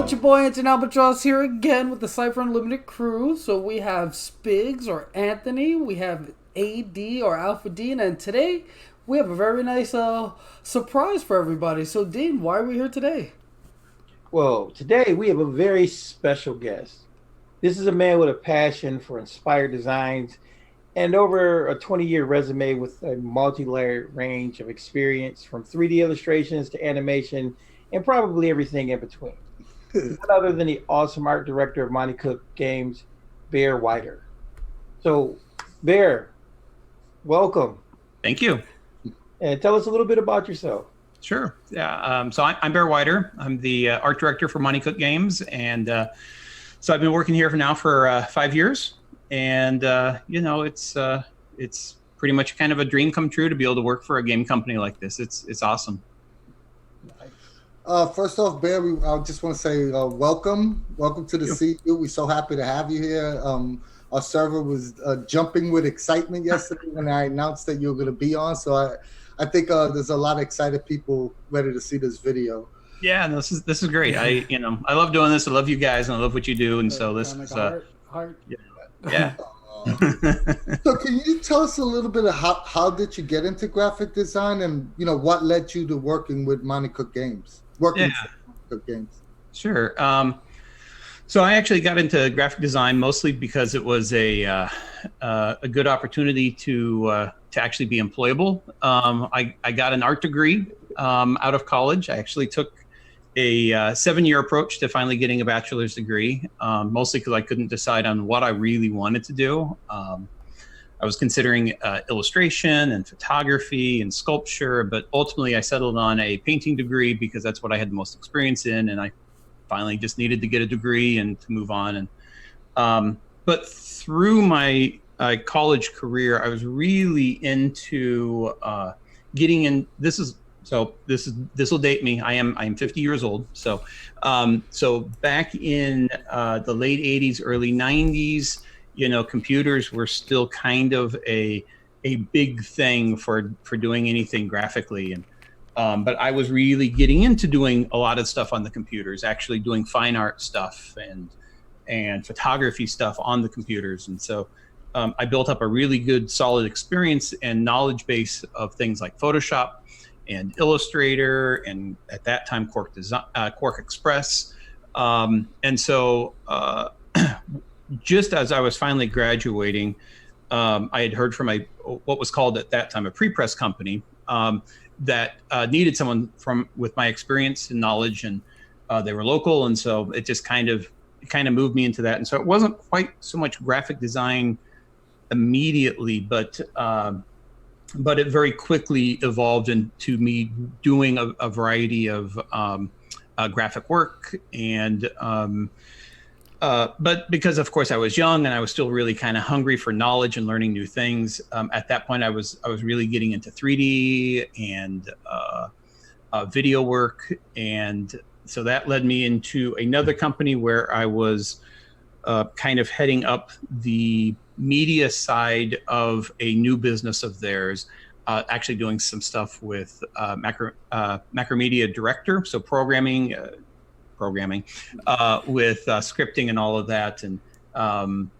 it's your boy Anton Albatross here again with the Cypher Unlimited crew. So we have Spigs or Anthony, we have AD or Alpha Dean, and today we have a very nice surprise for everybody. So Dean, why are we here today? Well, today we have a very special guest. This is a man with a passion for inspired designs and over a 20-year resume with a multi-layered range of experience from 3D illustrations to animation and probably everything in between. None other than the awesome art director of Monte Cook Games, Bear Weiter. So, Bear, welcome. Thank you. And tell us a little bit about yourself. Sure. Yeah. So I'm Bear Weiter. I'm the art director for Monte Cook Games, and so I've been working here for 5 years. And it's pretty much kind of a dream come true to be able to work for a game company like this. It's awesome. First off, Bear, I just want to say welcome to the CU. We're so happy to have you here. Our server was jumping with excitement yesterday when I announced that you were going to be on. So I think there's a lot of excited people ready to see this video. Yeah, this is great. I love doing this. I love you guys, and I love what you do. And so this is heart. Yeah. So can you tell us a little bit of how did you get into graphic design, and what led you to working with Monte Cook Games? For Monte Cook Games. Sure. So I actually got into graphic design mostly because it was a good opportunity to actually be employable. I got an art degree out of college. I actually took a 7-year approach to finally getting a bachelor's degree, mostly because I couldn't decide on what I really wanted to do. I was considering illustration and photography and sculpture, but ultimately I settled on a painting degree because that's what I had the most experience in, and I finally just needed to get a degree and to move on. And but through my college career, I was really into getting in. This will date me. I am 50 years old. So back in the late 80s, early 90s, computers were still kind of a big thing for doing anything graphically. And but I was really getting into doing a lot of stuff on the computers, actually doing fine art stuff and photography stuff on the computers. And so I built up a really good, solid experience and knowledge base of things like Photoshop and Illustrator, and at that time Quark Express. And so just as I was finally graduating, I had heard from what was called at that time a pre-press company that needed someone with my experience and knowledge, and they were local, and so it just kind of moved me into that. And so it wasn't quite so much graphic design immediately, but it very quickly evolved into me doing a variety of graphic work. And but because, of course, I was young and I was still really kind of hungry for knowledge and learning new things, at that point I was really getting into 3D and video work. And so that led me into another company where I was kind of heading up the media side of a new business of theirs, actually doing some stuff with Macromedia Director, so programming with scripting and all of that. And then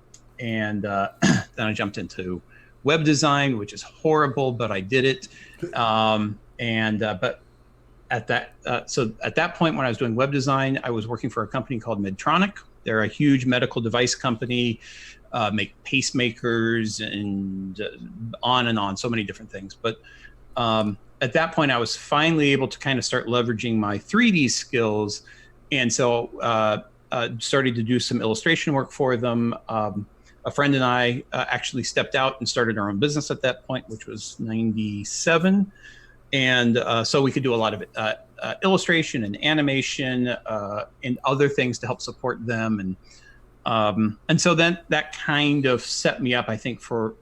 I jumped into web design, which is horrible, but I did it. But at that point, when I was doing web design, I was working for a company called Medtronic. They're a huge medical device company, make pacemakers and on, so many different things. But at that point, I was finally able to kind of start leveraging my 3D skills. And so started to do some illustration work for them. A friend and I actually stepped out and started our own business at that point, which was 97. And so we could do a lot of illustration and animation and other things to help support them. And so then that kind of set me up, I think, for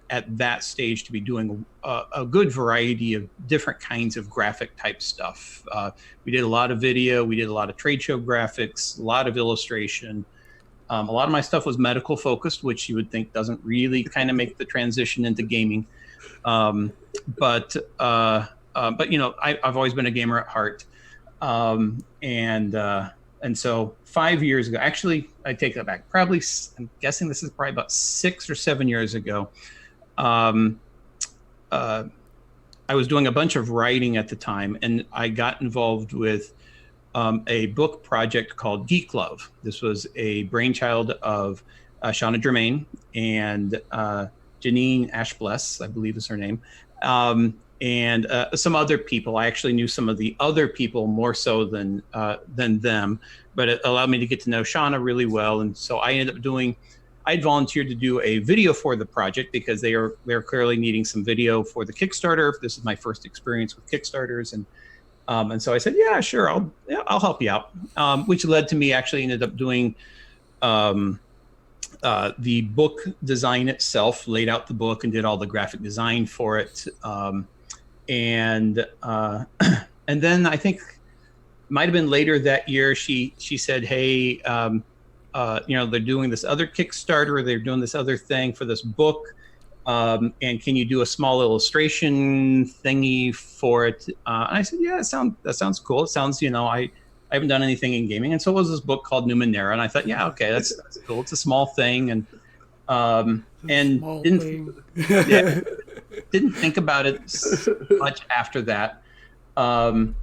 at that stage to be doing a good variety of different kinds of graphic type stuff. We did a lot of video, we did a lot of trade show graphics, a lot of illustration. A lot of my stuff was medical focused, which you would think doesn't really kind of make the transition into gaming. But I've always been a gamer at heart. And And so 5 years ago, actually, I take that back. Probably, I'm guessing this is probably about 6 or 7 years ago. I was doing a bunch of writing at the time, and I got involved with a book project called Geek Love. This was a brainchild of Shauna Germain and Janine Ashbless, I believe is her name, and some other people. I actually knew some of the other people more so than them, but it allowed me to get to know Shauna really well. And so I ended up I'd volunteered to do a video for the project because they're clearly needing some video for the Kickstarter. This is my first experience with Kickstarters, and so I said, yeah, sure, I'll help you out, which led to me actually ended up doing the book design itself, laid out the book and did all the graphic design for it. And then I think might've been later that year, she said, hey, they're doing this other Kickstarter, they're doing this other thing for this book. And can you do a small illustration thingy for it? And I said, yeah, that sounds cool. It sounds, I haven't done anything in gaming. And so it was this book called Numenera. And I thought, yeah, okay, that's cool. It's a small thing. And didn't think about it much after that. And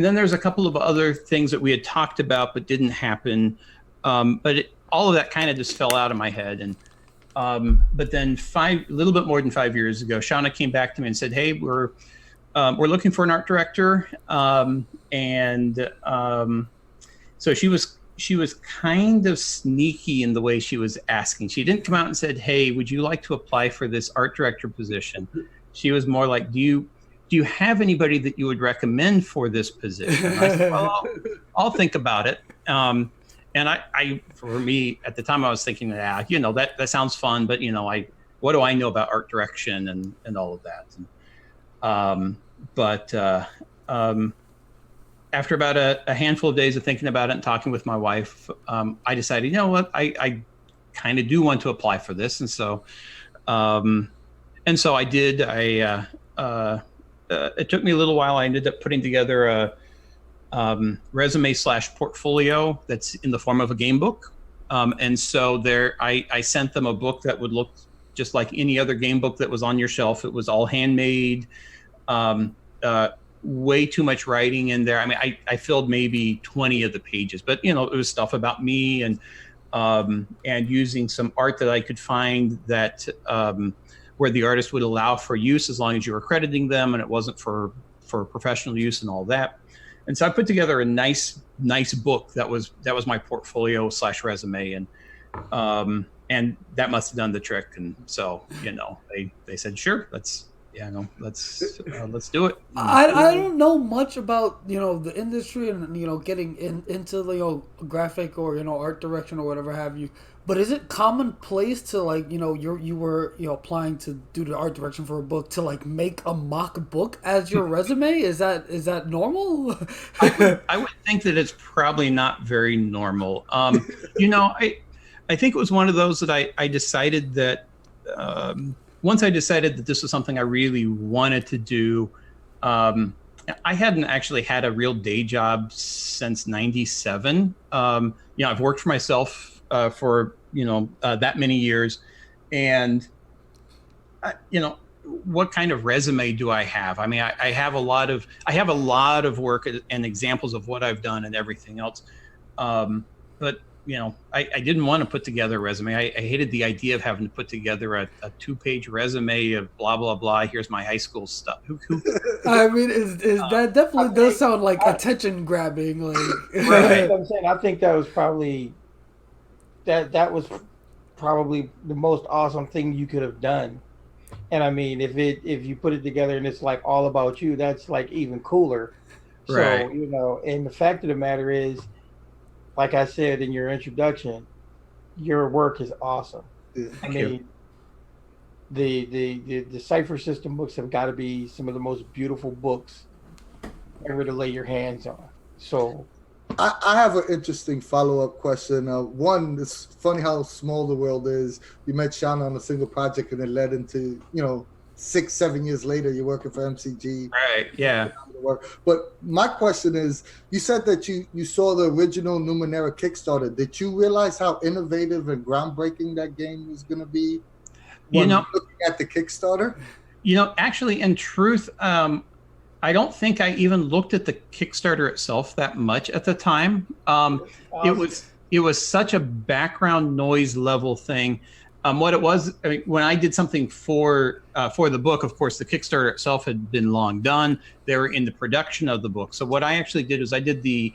then there's a couple of other things that we had talked about but didn't happen. But all of that kind of just fell out of my head. And but then a little bit more than 5 years ago, Shauna came back to me and said, hey, we're looking for an art director. So she was kind of sneaky in the way she was asking. She didn't come out and said, hey, would you like to apply for this art director position? She was more like, do you have anybody that you would recommend for this position? And I said, well, I'll think about it. And I, for me at the time, I was thinking, that sounds fun, but what do I know about art direction and all of that? After about a handful of days of thinking about it and talking with my wife, I decided, I kind of do want to apply for this. And so I did. It took me a little while. I ended up putting together a resume / portfolio that's in the form of a game book. And so I sent them a book that would look just like any other game book that was on your shelf. It was all handmade, way too much writing in there. I mean, I filled maybe 20 of the pages, but it was stuff about me and using some art that I could find that where the artist would allow for use as long as you were crediting them and it wasn't for professional use and all that. And so I put together a nice book that was my portfolio / resume, and that must have done the trick. And so they said, sure, let's do it. I don't know much about the industry and getting into the graphic or art direction or whatever have you. But is it commonplace to you were applying to do the art direction for a book to make a mock book as your resume? Is that normal? I would think that it's probably not very normal. I think it was one of those that I decided that once I decided that this was something I really wanted to do. I hadn't actually had a real day job since '97. I've worked for myself for that many years, and what kind of resume do I have? I mean, I have a lot of work and examples of what I've done and everything else, but I didn't want to put together a resume. I hated the idea of having to put together a 2-page resume of blah blah blah. Here's my high school stuff. I mean, that definitely does sound like attention grabbing. Right. I'm saying, I think that was probably that was probably the most awesome thing you could have done. And I mean, if you put it together and it's all about you, that's even cooler. Right. So and the fact of the matter is, like I said in your introduction, your work is awesome. Thank you. The Cypher system books have got to be some of the most beautiful books ever to lay your hands on. So I have an interesting follow-up question. One, it's funny how small the world is. You met Shauna on a single project and it led into, 6-7 years later, you're working for MCG. Right, yeah. work. But my question is, you said that you saw the original Numenera Kickstarter. Did you realize how innovative and groundbreaking that game was going to be when looking at the Kickstarter? Actually, in truth, I don't think I even looked at the Kickstarter itself that much at the time. It was such a background noise level thing. What it was, I mean, when I did something for the book, of course, the Kickstarter itself had been long done. They were in the production of the book. So what I actually did was I did the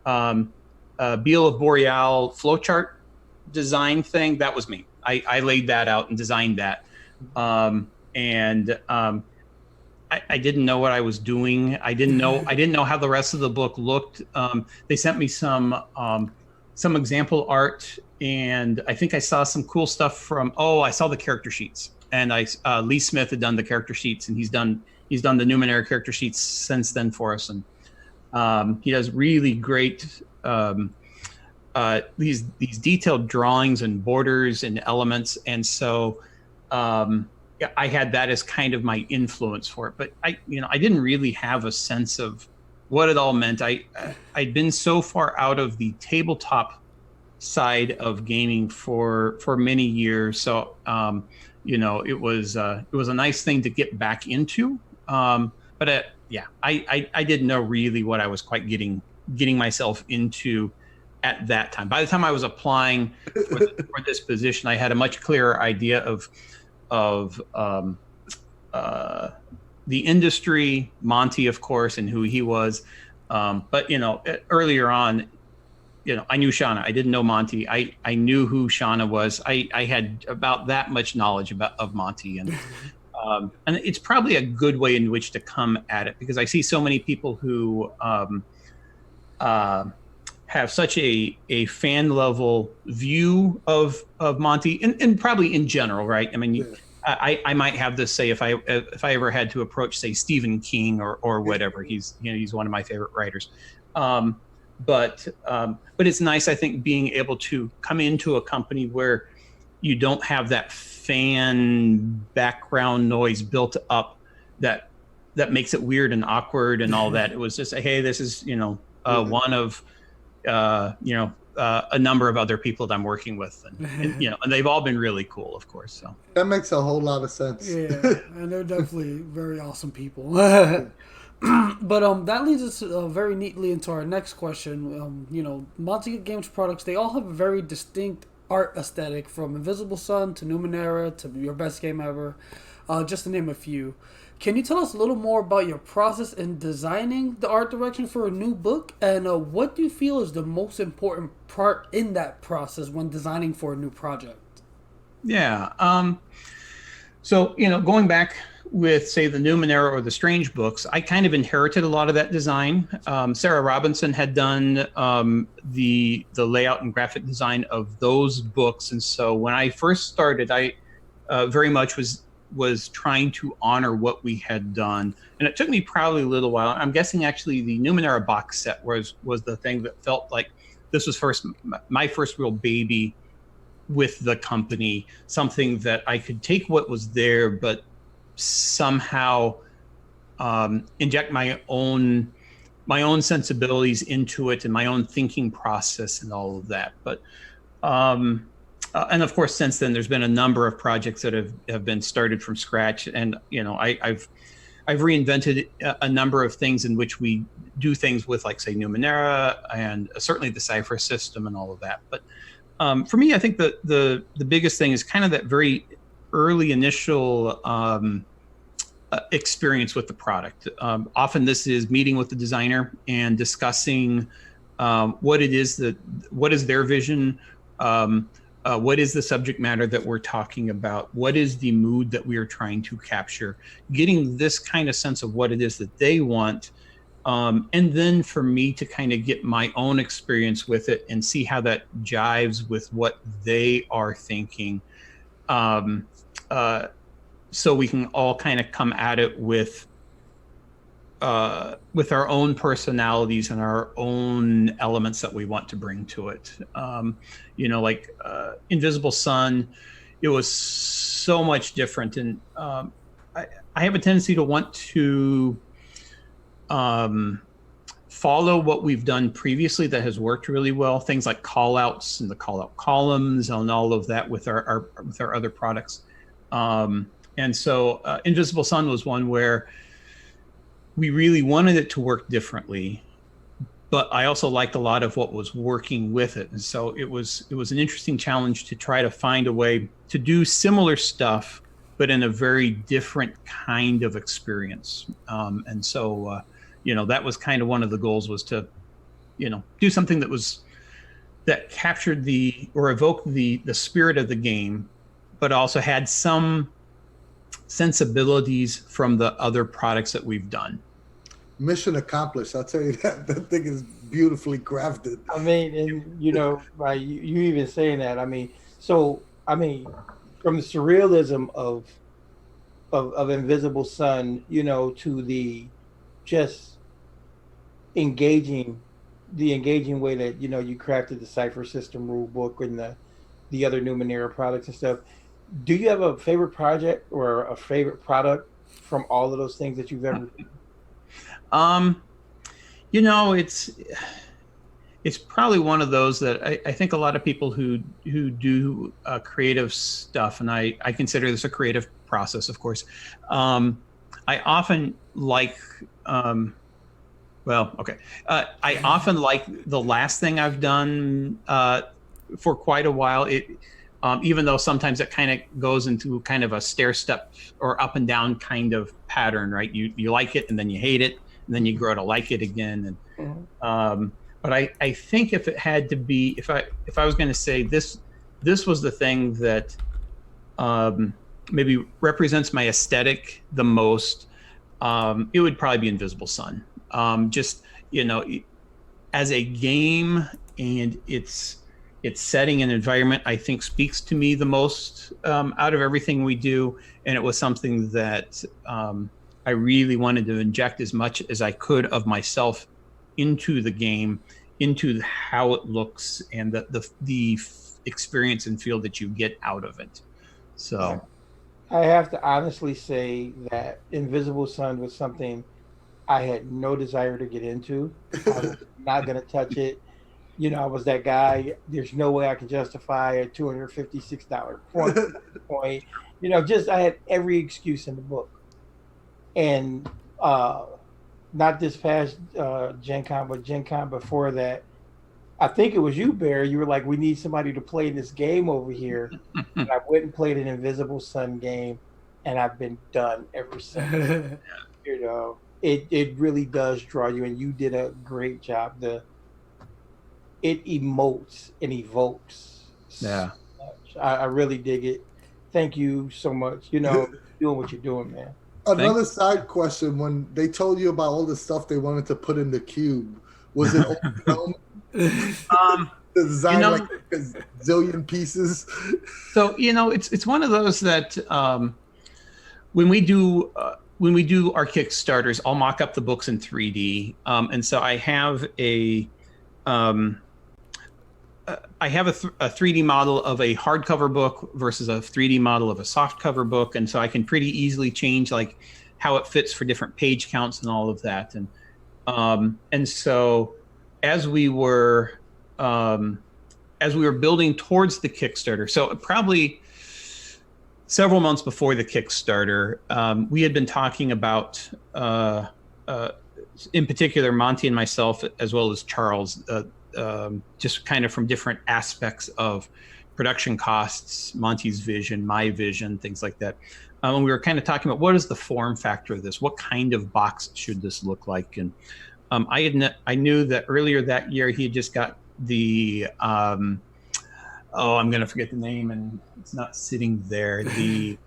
Beal of Boreal flowchart design thing. That was me. I laid that out and designed that. I didn't know what I was doing. I didn't know how the rest of the book looked. They sent me some example art, and I think I saw some cool stuff I saw the character sheets, and Lee Smith had done the character sheets, and he's done the Numenera character sheets since then for us, and he does really great these detailed drawings and borders and elements, and so I had that as kind of my influence for it, but I didn't really have a sense of what it all meant. I'd been so far out of the tabletop side of gaming for many years, so it was a nice thing to get back into. But I didn't know really what I was quite getting myself into at that time. By the time I was applying for this position, I had a much clearer idea of the industry, Monte, of course, and who he was. But earlier on, I knew Shauna. I didn't know Monte. I knew who Shauna was. I had about that much knowledge of Monte, and it's probably a good way in which to come at it, because I see so many people who have such a fan level view of Monte, and probably in general, right? I mean, I might have this say if I ever had to approach, say, Stephen King or whatever. He's one of my favorite writers. But it's nice, I think, being able to come into a company where you don't have that fan background noise built up that makes it weird and awkward and all that. It was just, hey, this is one of a number of other people that I'm working with, and they've all been really cool, of course. So that makes a whole lot of sense. Yeah, and they're definitely very awesome people. But that leads us very neatly into our next question. Monte Cook Games products, they all have a very distinct art aesthetic, from Invisible Sun to Numenera to Your Best Game Ever, just to name a few. Can you tell us a little more about your process in designing the art direction for a new book, and what do you feel is the most important part in that process when designing for a new project? Yeah. So, going back with, say, the Numenera or the Strange books, I kind of inherited a lot of that design. Sarah Robinson had done the layout and graphic design of those books, and so when I first started, I very much was trying to honor what we had done, and it took me probably a little while. I'm guessing actually the Numenera box set was the thing that felt like this was my first real baby with the company, something that I could take what was there, but somehow inject my own sensibilities into it and my own thinking process and all of that. But and of course, since then, there's been a number of projects that have been started from scratch, and I've reinvented a number of things in which we do things with, like, say, Numenera and certainly the Cypher system and all of that. But for me, I think the biggest thing is kind of that very early initial experience with the product. Often this is meeting with the designer and discussing what is their vision. What is the subject matter that we're talking about? What is the mood that we are trying to capture? Getting this kind of sense of what it is that they want. And then for me to kind of get my own experience with it and see how that jives with what they are thinking. So we can all kind of come at it with our own personalities and our own elements that we want to bring to it. Like Invisible Sun, it was so much different. And I have a tendency to want to follow what we've done previously that has worked really well. Things like call outs and the call out columns and all of that with our other products. And so Invisible Sun was one where we really wanted it to work differently, but I also liked a lot of what was working with it. And so it was an interesting challenge to try to find a way to do similar stuff, but in a very different kind of experience. And so, that was kind of one of the goals, was to, do something that captured or evoked the spirit of the game, but also had some sensibilities from the other products that we've done. Mission accomplished. I'll tell you that thing is beautifully crafted. I mean, and by you even saying that, from the surrealism of Invisible Sun, to the just engaging way that you crafted the Cypher system rule book and the other Numenera products and stuff. Do you have a favorite project or a favorite product from all of those things that you've ever done? It's probably one of those that I think a lot of people who do creative stuff, and I consider this a creative process, of course. I often like, I often like the last thing I've done for quite a while. Even though sometimes it kind of goes into kind of a stair step or up and down kind of pattern, right? You like it and then you hate it, and then you grow to like it again. And but I think if it had to be, if I was going to say this was the thing that maybe represents my aesthetic the most, it would probably be Invisible Sun. As a game and its setting and environment, I think speaks to me the most out of everything we do. And it was something that I really wanted to inject as much as I could of myself into the game, into how it looks and the experience and feel that you get out of it. So I have to honestly say that Invisible Sun was something I had no desire to get into. I was not going to touch it. I was that guy. There's no way I can justify a $256 point. I had every excuse in the book. And not this past Gen Con, but Gen Con before that, I think it was you, Bear. You were like, we need somebody to play this game over here. And I went and played an Invisible Sun game, and I've been done ever since. It really does draw you, and you did a great job. It emotes and evokes. Yeah. So much. I really dig it. Thank you so much. Doing what you're doing, man. Another side question: when they told you about all the stuff they wanted to put in the cube, was it overwhelming? Design like a zillion pieces. So it's one of those that when we do our Kickstarters, I'll mock up the books in 3D, and so I have a 3D model of a hardcover book versus a 3D model of a softcover book, and so I can pretty easily change like how it fits for different page counts and all of that. And so as we were building towards the Kickstarter, so probably several months before the Kickstarter, we had been talking about, in particular, Monte and myself, as well as Charles, just kind of from different aspects of production costs, Monte's vision, my vision, things like that. And we were kind of talking about what is the form factor of this? What kind of box should this look like? And I knew that earlier that year he had just got the I'm going to forget the name and it's not sitting there. The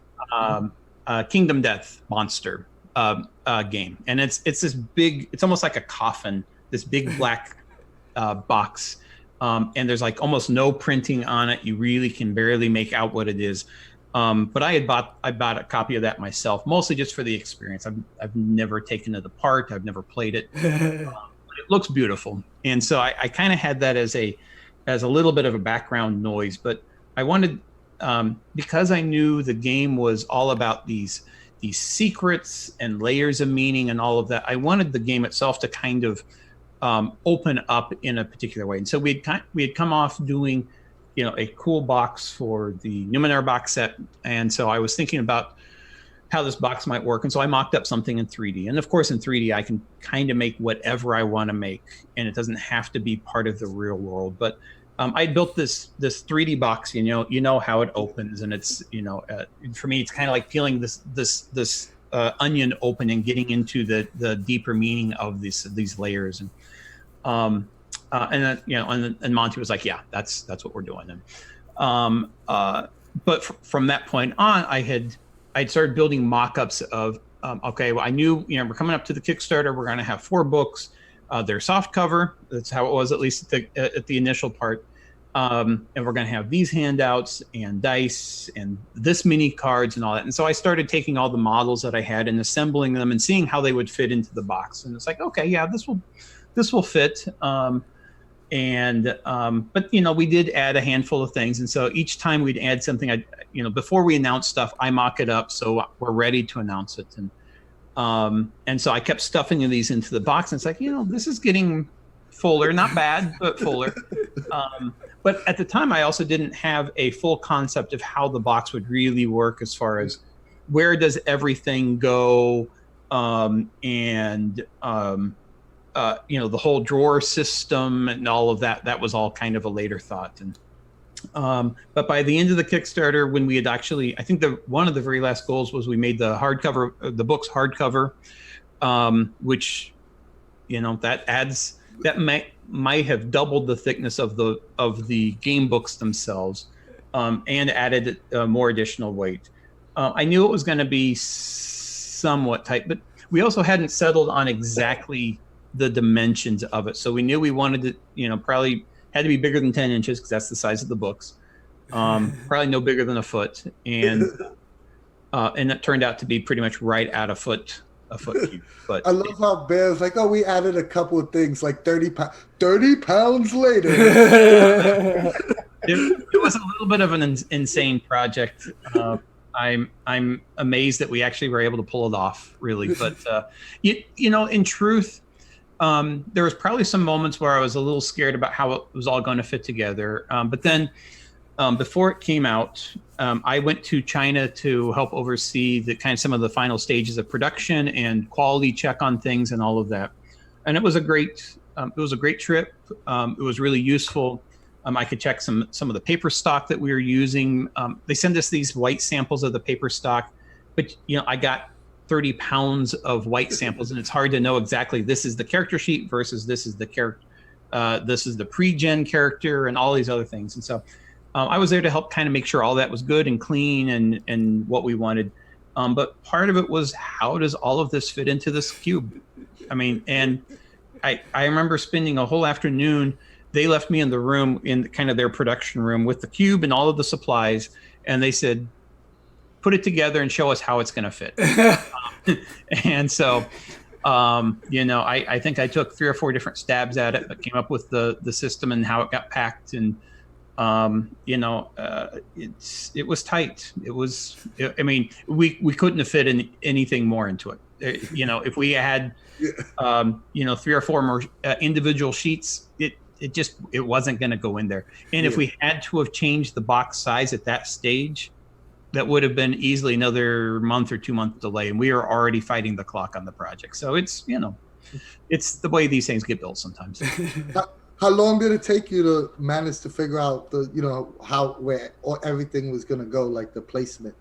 Kingdom Death Monster game, and it's this big. It's almost like a coffin. This big black box, and there's like almost no printing on it. You really can barely make out what it is. But I bought a copy of that myself, mostly just for the experience. I've never taken it apart. I've never played it. It looks beautiful, and so I kind of had that as a little bit of a background noise. But I wanted, because I knew the game was all about these these secrets and layers of meaning and all of that. I wanted the game itself to kind of open up in a particular way. And so we had come off doing, a cool box for the Numenera box set. And so I was thinking about how this box might work. And so I mocked up something in 3D. And of course, in 3D, I can kind of make whatever I want to make, and it doesn't have to be part of the real world. But I built this 3D box. You know how it opens, and it's for me, it's kind of like peeling this onion open and getting into the deeper meaning of these layers. And then Monte was like, yeah, that's what we're doing. And but from that point on, I'd started building mock-ups of, I knew, we're coming up to the Kickstarter. We're going to have 4 books. They're soft cover. That's how it was, at least at the initial part. And we're going to have these handouts and dice and this mini cards and all that. And so I started taking all the models that I had and assembling them and seeing how they would fit into the box. And it's like, okay, yeah, this will fit. But we did add a handful of things, and so each time we'd add something, before we announce stuff, I mock it up so we're ready to announce it, and so I kept stuffing these into the box, and it's like, this is getting fuller, not bad, but fuller. But at the time, I also didn't have a full concept of how the box would really work as far as where does everything go, the whole drawer system and all of that was all kind of a later thought. And but by the end of the Kickstarter, when we had actually, I think one of the very last goals was we made the hardcover, the book's hardcover, which that might have doubled the thickness of the game books themselves, and added more additional weight. I knew it was going to be somewhat tight, but we also hadn't settled on exactly the dimensions of it. So we knew we wanted to, probably had to be bigger than 10 inches because that's the size of the books. Probably no bigger than a foot. And it turned out to be pretty much right at a foot cube. But I love how Bear's like, oh, we added a couple of things like 30 pounds later. It was a little bit of an insane project. I'm amazed that we actually were able to pull it off, really. But in truth, there was probably some moments where I was a little scared about how it was all going to fit together. But then before it came out, I went to China to help oversee some of the final stages of production and quality check on things and all of that. And it was a great trip. It was really useful. I could check some of the paper stock that we were using. They send us these white samples of the paper stock, but I got 30 pounds of white samples, and it's hard to know exactly this is the character sheet versus this is the character, this is the pre-gen character, and all these other things. And so I was there to help kind of make sure all that was good and clean and what we wanted. But part of it was, how does all of this fit into this cube? I mean, and I remember spending a whole afternoon. They left me in the room, in kind of their production room, with the cube and all of the supplies, and they said, put it together and show us how it's going to fit. And so, I think I took 3 or 4 different stabs at it, but came up with the system and how it got packed. And, it was tight. We couldn't have fit anything more into it. If we had, 3 or 4 more individual sheets, it wasn't going to go in there. And if we had to have changed the box size at that stage, that would have been easily another month or 2-month delay, and we are already fighting the clock on the project. So it's it's the way these things get built sometimes. How long did it take you to manage to figure out where everything was going to go, like the placement?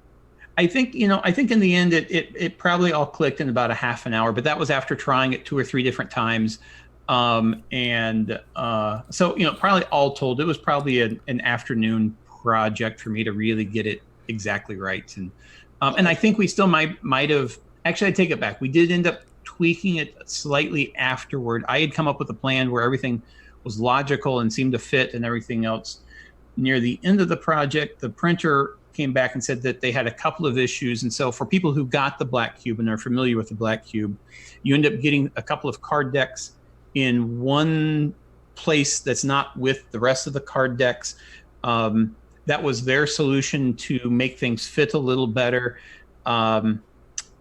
I think in the end it probably all clicked in about a half an hour, but that was after trying it 2 or 3 different times. So probably all told, it was probably an afternoon project for me to really get it exactly right. And I think we still might have, actually, I take it back. We did end up tweaking it slightly afterward. I had come up with a plan where everything was logical and seemed to fit and everything else. Near the end of the project, the printer came back and said that they had a couple of issues. And so for people who got the black cube and are familiar with the black cube, you end up getting a couple of card decks in one place that's not with the rest of the card decks. That was their solution to make things fit a little better.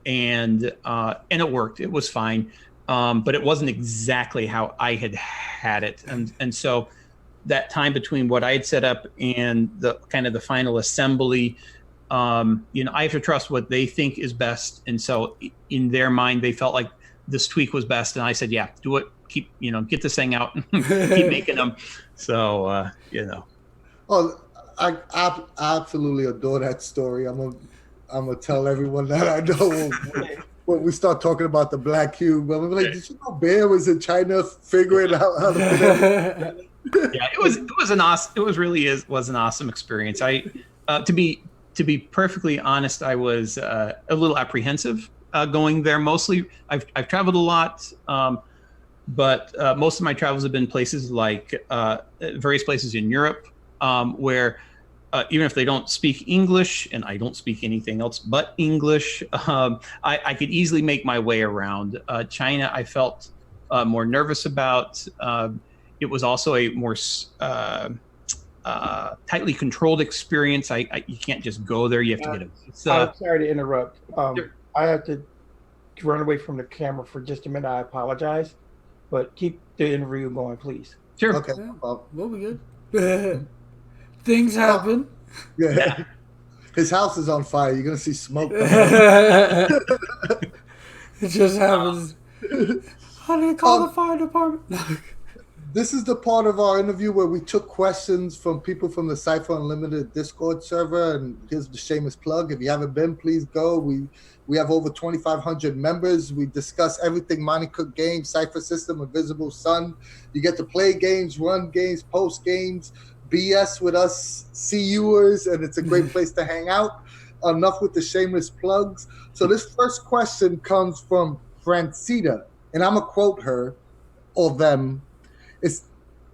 and it worked. It was fine, but it wasn't exactly how I had it, and so that time between what I had set up and the kind of the final assembly, I have to trust what they think is best, and so in their mind they felt like this tweak was best, and I said, yeah, do it. Keep get this thing out, keep making them. So Oh, I absolutely adore that story. I'm gonna tell everyone that I know when we start talking about the black cube. I'm like, did you know Bear was in China figuring out how to put everything together? Yeah, it was an awesome. It was an awesome experience. To be perfectly honest, I was a little apprehensive going there. Mostly, I've traveled a lot. But most of my travels have been places like various places in Europe, where even if they don't speak English, and I don't speak anything else but English, I could easily make my way around. China, I felt more nervous about. It was also a more tightly controlled experience. You can't just go there. You have to get a visa. I'm sorry to interrupt. I have to run away from the camera for just a minute. I apologize. But keep the interview going, please. Sure. Okay. We'll be good. Things happen. Yeah. His house is on fire. You're gonna see smoke. It just happens. How do you call the fire department? This is the part of our interview where we took questions from people from the Cypher Unlimited Discord server, and here's the shameless plug. If you haven't been, please go. We have over 2,500 members. We discuss everything Monte Cook Games, Cypher System, Invisible Sun. You get to play games, run games, post games, BS with us CUers, and it's a great place to hang out. Enough with the shameless plugs. So this first question comes from Francita, and I'm going to quote her or them.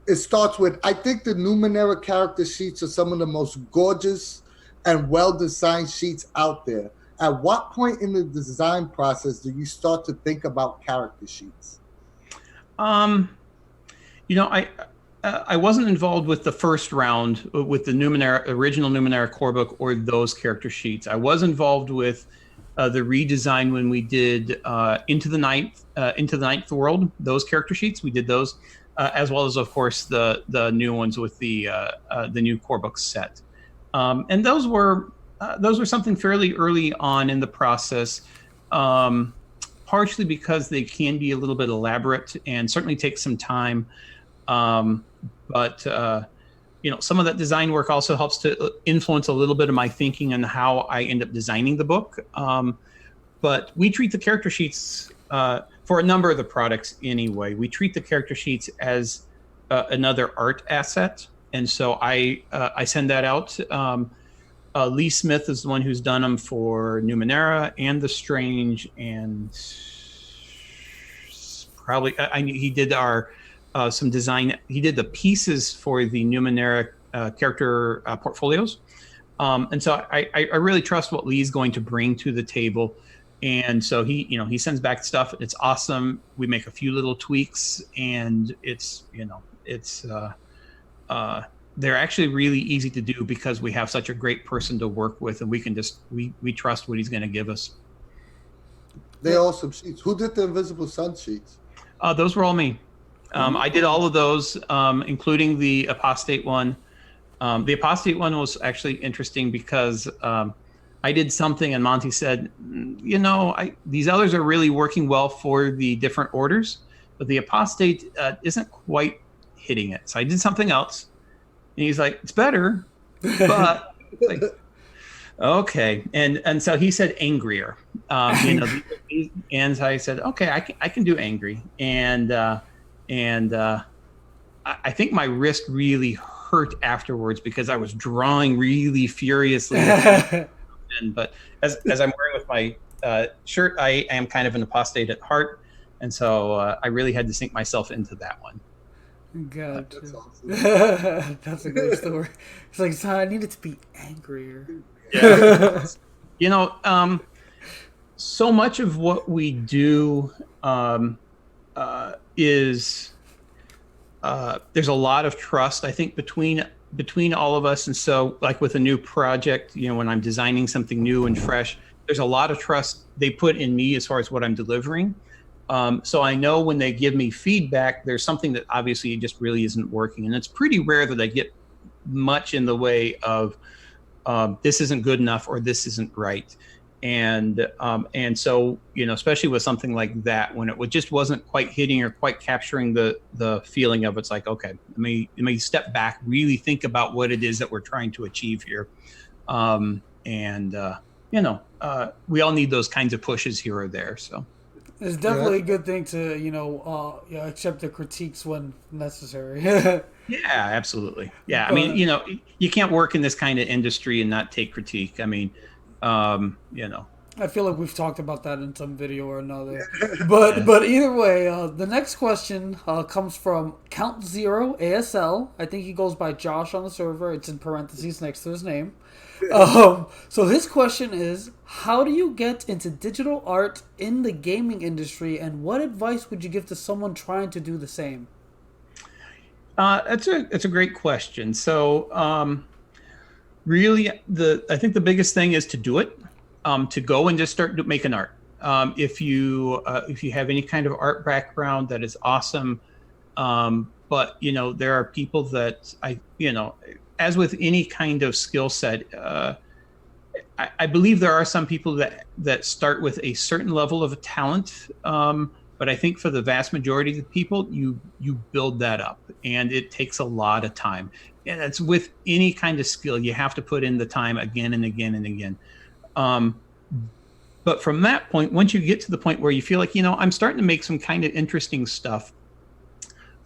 It starts with, I think the Numenera character sheets are some of the most gorgeous and well-designed sheets out there. At what point in the design process do you start to think about character sheets? I wasn't involved with the first round with the original Numenera core book or those character sheets. I was involved with the redesign when we did Into the Ninth World. Those character sheets, we did those, as well as, of course, the new ones with the new core book set, and those were something fairly early on in the process, partially because they can be a little bit elaborate and certainly take some time. But some of that design work also helps to influence a little bit of my thinking and how I end up designing the book. But we treat the character sheets, for a number of the products anyway, we treat the character sheets as another art asset. And so I send that out. Lee Smith is the one who's done them for Numenera and The Strange, and probably he did some design. He did the pieces for the Numenera character portfolios, and so I really trust what Lee's going to bring to the table. And so he sends back stuff. It's awesome. We make a few little tweaks, and they're actually really easy to do because we have such a great person to work with, and we can we trust what he's going to give us. They're awesome sheets. Who did the Invisible Sun sheets? Those were all me. I did all of those, including the Apostate one. The Apostate one was actually interesting because I did something, and Monty said, these others are really working well for the different orders, but the Apostate isn't quite hitting it. So I did something else. And he's like, it's better, but like, okay. And so he said angrier, and so I said, okay, I can do angry. And I think my wrist really hurt afterwards because I was drawing really furiously. But as I'm wearing with my shirt, I am kind of an apostate at heart. And so I really had to sink myself into that one. Gotcha. That's awesome. That's a great story. It's like, son, I needed to be angrier. Yeah. So much of what we do is there's a lot of trust, I think, between all of us. And so, like with a new project, when I'm designing something new and fresh, there's a lot of trust they put in me as far as what I'm delivering. So I know when they give me feedback, there's something that obviously just really isn't working. And it's pretty rare that I get much in the way of this isn't good enough or this isn't right. And so, especially with something like that, when it just wasn't quite hitting or quite capturing the feeling of it's like, okay, let me step back, really think about what it is that we're trying to achieve here. We all need those kinds of pushes here or there. So it's definitely a good thing to, accept the critiques when necessary. Yeah, absolutely. Yeah. I mean, you can't work in this kind of industry and not take critique. I mean, I feel like we've talked about that in some video or another. But either way, the next question comes from Count Zero ASL. I think he goes by Josh on the server. It's in parentheses next to his name. So his question is, how do you get into digital art in the gaming industry, and what advice would you give to someone trying to do the same? That's a great question. So really, I think the biggest thing is to do it. To go and just start making art. If you have any kind of art background, that is awesome. But there are people that as with any kind of skill set, I believe there are some people that start with a certain level of talent. But I think for the vast majority of the people, you build that up, and it takes a lot of time. And it's with any kind of skill, you have to put in the time again and again and again. But from that point, once you get to the point where you feel like, I'm starting to make some kind of interesting stuff,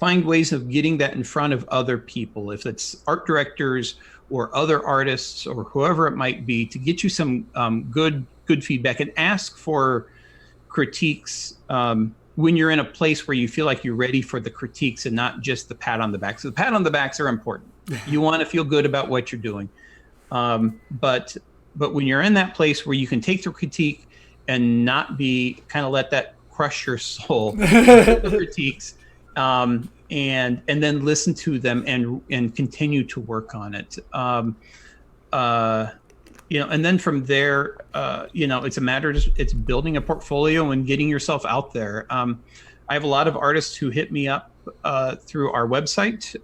find ways of getting that in front of other people, if it's art directors or other artists or whoever it might be, to get you some good feedback, and ask for critiques when you're in a place where you feel like you're ready for the critiques and not just the pat on the back. So the pat on the backs are important. You want to feel good about what you're doing. But when you're in that place where you can take the critique and not be kind of let that crush your soul, the critiques, and then listen to them and continue to work on it. And then from there, it's a matter of it's building a portfolio and getting yourself out there. I have a lot of artists who hit me up through our website,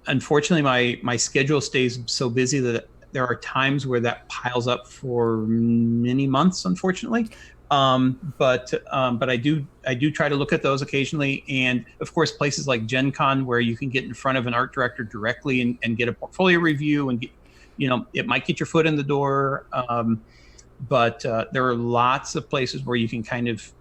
unfortunately, my schedule stays so busy that there are times where that piles up for many months, unfortunately. But I do try to look at those occasionally, and of course, places like Gen Con, where you can get in front of an art director directly and get a portfolio review, and it might get your foot in the door. But there are lots of places where you can kind of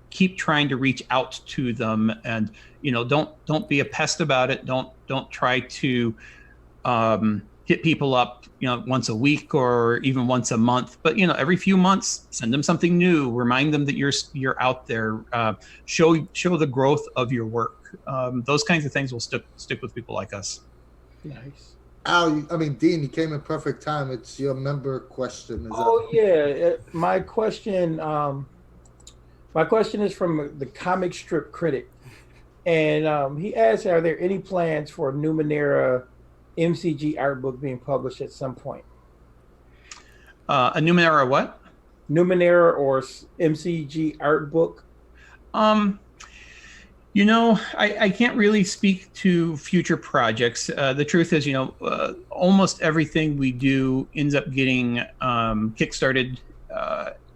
keep trying to reach out to them, and don't be a pest about it. Don't try to hit people up once a week or even once a month, but every few months, send them something new, remind them that you're out there, show the growth of your work. Those kinds of things will stick with people like us. Nice. Al, Dean, you came in perfect time. It's your member question. My question is from the comic strip critic, and he asked, are there any plans for a Numenera MCG art book being published at some point? A Numenera what? Numenera or MCG art book? I can't really speak to future projects. The truth is, almost everything we do ends up getting kickstarted.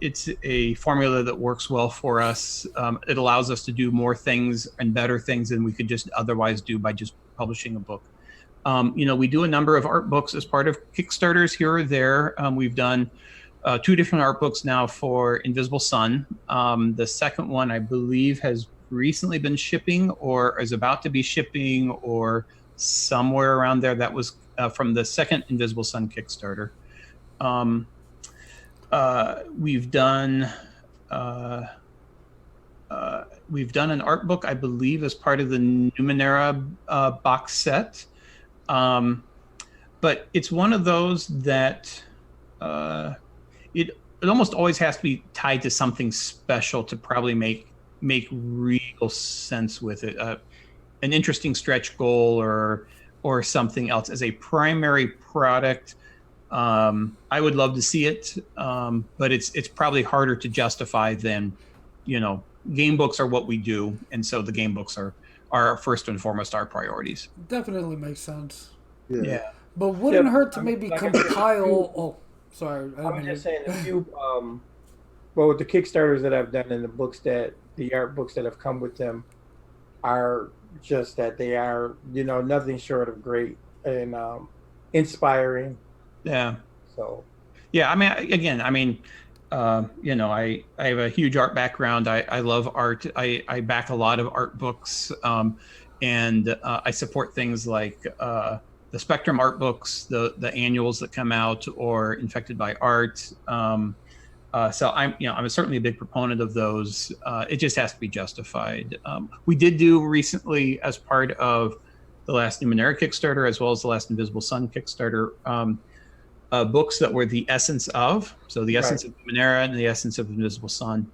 It's a formula that works well for us. It allows us to do more things and better things than we could just otherwise do by just publishing a book. We do a number of art books as part of Kickstarters here or there. We've done 2 different art books now for Invisible Sun. The second one, I believe, has recently been shipping or is about to be shipping or somewhere around there. That was from the second Invisible Sun Kickstarter. We've done an art book, I believe, as part of the Numenera box set. But it's one of those that it almost always has to be tied to something special to probably make real sense with it. An interesting stretch goal or something else as a primary product. I would love to see it, but it's probably harder to justify than, game books are what we do, and so the game books are first and foremost our priorities. Definitely makes sense. Yeah. But wouldn't hurt to I mean, maybe like I said, compile. Oh, sorry. I I'm mean, just saying a few. Well, with the Kickstarters that I've done and the art books that have come with them, are just that they are, nothing short of great and inspiring. Yeah. So. Yeah. I have a huge art background. I love art. I back a lot of art books, and I support things like the Spectrum art books, the annuals that come out, or Infected by Art. So I'm certainly a big proponent of those. It just has to be justified. We did do recently, as part of the last Numenera Kickstarter, as well as the last Invisible Sun Kickstarter, books that were the essence of, so the essence of Numenera and the essence of Invisible Sun.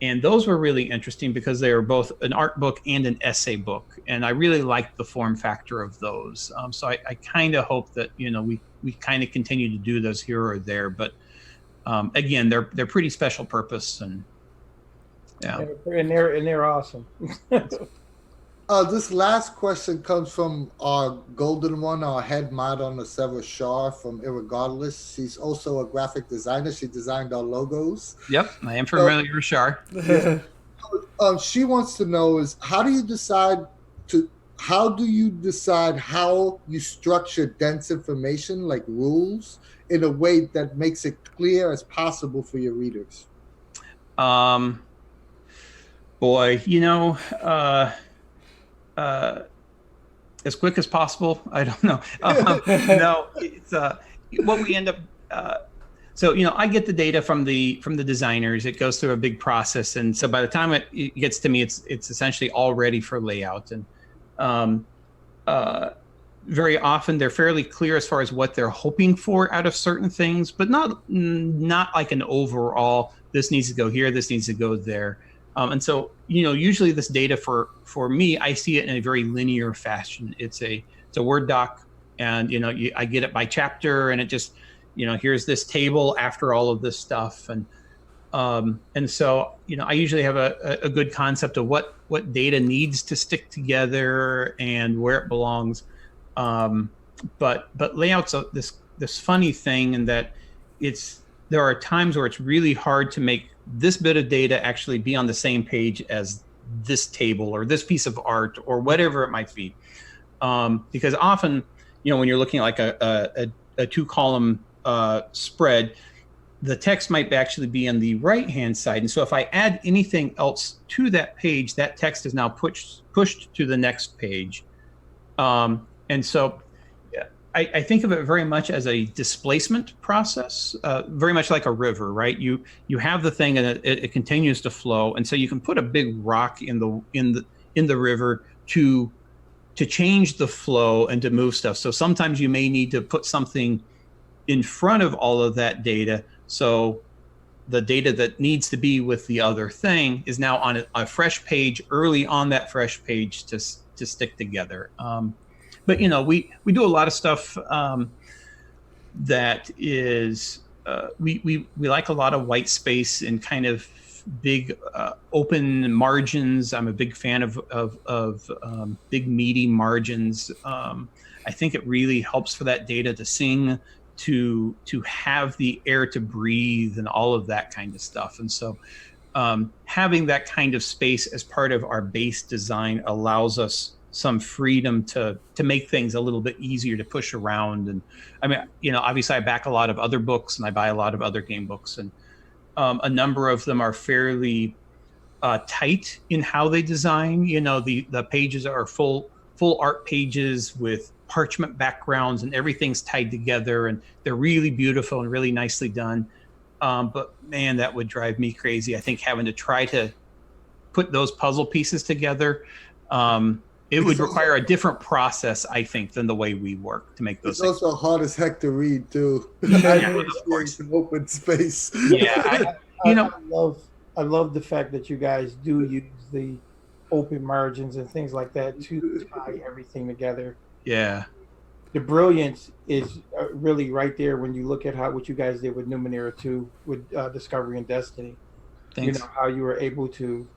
And those were really interesting because they were both an art book and an essay book. And I really liked the form factor of those. So I kind of hope that, we kind of continue to do those here or there. But again, they're pretty special purpose, and yeah. And they're awesome. This last question comes from our golden one, our head mod on the Sever Shah from Irregardless. She's also a graphic designer. She designed our logos. Yep, I am familiar with Shar. She wants to know is how do you decide how you structure dense information like rules in a way that makes it clear as possible for your readers? Boy, as quick as possible. I don't know. No, it's what we end up. So I get the data from the designers. It goes through a big process, and so by the time it gets to me, it's essentially all ready for layout. And very often they're fairly clear as far as what they're hoping for out of certain things, but not like an overall. This needs to go here. This needs to go there. And so, usually this data for me, I see it in a very linear fashion. It's a Word doc, and I get it by chapter, and it just, here's this table after all of this stuff, and so I usually have a good concept of what data needs to stick together and where it belongs. But layout's this funny thing, in that there are times where it's really hard to make this bit of data actually be on the same page as this table or this piece of art or whatever it might be. Because often, when you're looking at like a 2-column spread, the text might actually be on the right-hand side. And so if I add anything else to that page, that text is now pushed to the next page. And so I think of it very much as a displacement process, very much like a river, right? You have the thing, and it continues to flow, and so you can put a big rock in the river to change the flow and to move stuff. So sometimes you may need to put something in front of all of that data, so the data that needs to be with the other thing is now on a fresh page, early on that fresh page to stick together. But we do a lot of stuff that is we like a lot of white space and kind of big open margins. I'm a big fan of big meaty margins. I think it really helps for that data to sing, to have the air to breathe, and all of that kind of stuff. And so having that kind of space as part of our base design allows us some freedom to make things a little bit easier to push around. And I mean, obviously I back a lot of other books, and I buy a lot of other game books, and a number of them are fairly tight in how they design. The pages are full art pages with parchment backgrounds, and everything's tied together, and they're really beautiful and really nicely done. But man, that would drive me crazy. I think having to try to put those puzzle pieces together, it would require a different process, I think, than the way we work to make those. It's also hard as heck to read too. Yeah, of course. Open space. Yeah, I love the fact that you guys do use the open margins and things like that to tie everything together. Yeah. the brilliance is really right there when you look at what you guys did with Numenera 2, with Discovery and Destiny. Thanks. You know how you were able to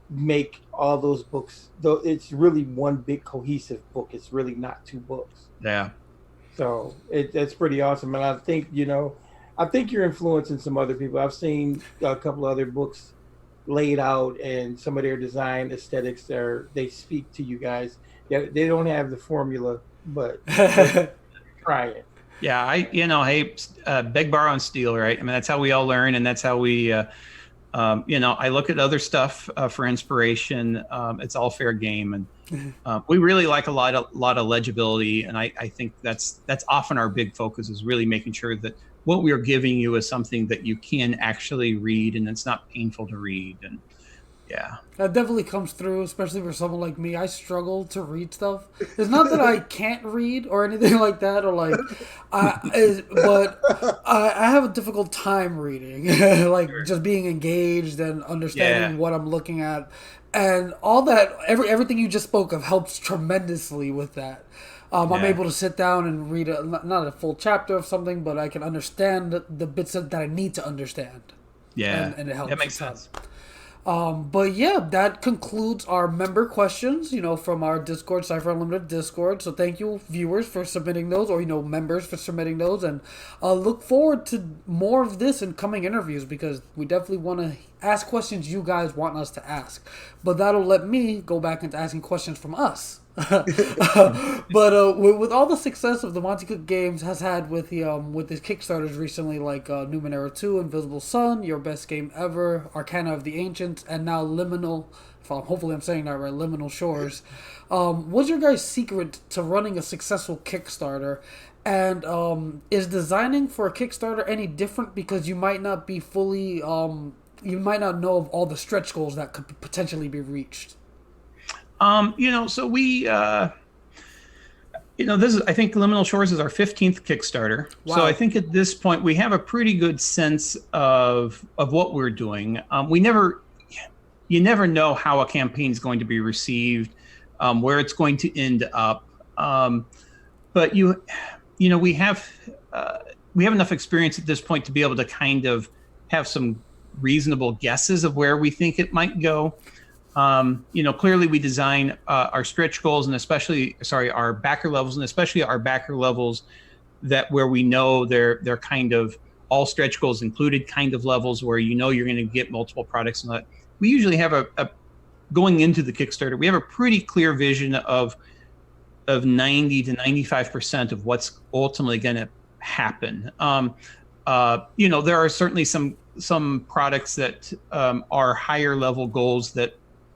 make all those books. Though it's really one big cohesive book. It's really not two books. Yeah. So that's pretty awesome, and I think I think you're influencing some other people. I've seen a couple other books laid out, and some of their design aesthetics they speak to you guys. They don't have the formula, but try it. Yeah, hey, beg, borrow, and steal, right? I mean, that's how we all learn, and that's how we, I look at other stuff for inspiration. It's all fair game, and we really like a lot of legibility, and I think that's often our big focus, is really making sure that what we are giving you is something that you can actually read, and it's not painful to read. And yeah, that definitely comes through, especially for someone like me. I struggle to read stuff. It's not that I can't read or anything like that, or like, but I have a difficult time reading, like just being engaged and understanding what I'm looking at, and all that. Everything you just spoke of helps tremendously with that. I'm able to sit down and read not a full chapter of something, but I can understand the bits that I need to understand. Yeah, and it helps. That makes sense. But yeah, that concludes our member questions, from our Discord, Cypher Unlimited Discord. So thank you, viewers, for submitting those, or, members for submitting those. And look forward to more of this in coming interviews, because we definitely want to ask questions you guys want us to ask. But that'll let me go back into asking questions from us. But with all the success of the Monte Cook Games has had with the Kickstarters recently, like Numenera 2, Invisible Sun, Your Best Game Ever, Arcana of the Ancients, and now Liminal, hopefully I'm saying that right, Liminal Shores, what's your guys' secret to running a successful Kickstarter? And is designing for a Kickstarter any different, because you might not be fully you might not know of all the stretch goals that could potentially be reached? So we, I think Liminal Shores is our 15th Kickstarter. Wow. So I think at this point we have a pretty good sense of what we're doing. You never know how a campaign is going to be received, where it's going to end up. But we have enough experience at this point to be able to kind of have some reasonable guesses of where we think it might go. Clearly we design our stretch goals, and our backer levels, and especially our backer levels where we know they're kind of all stretch goals included kind of levels, where you're going to get multiple products. And that we usually have a going into the Kickstarter, we have a pretty clear vision of 90 to 95% of what's ultimately going to happen. There are certainly some products that are higher level goals that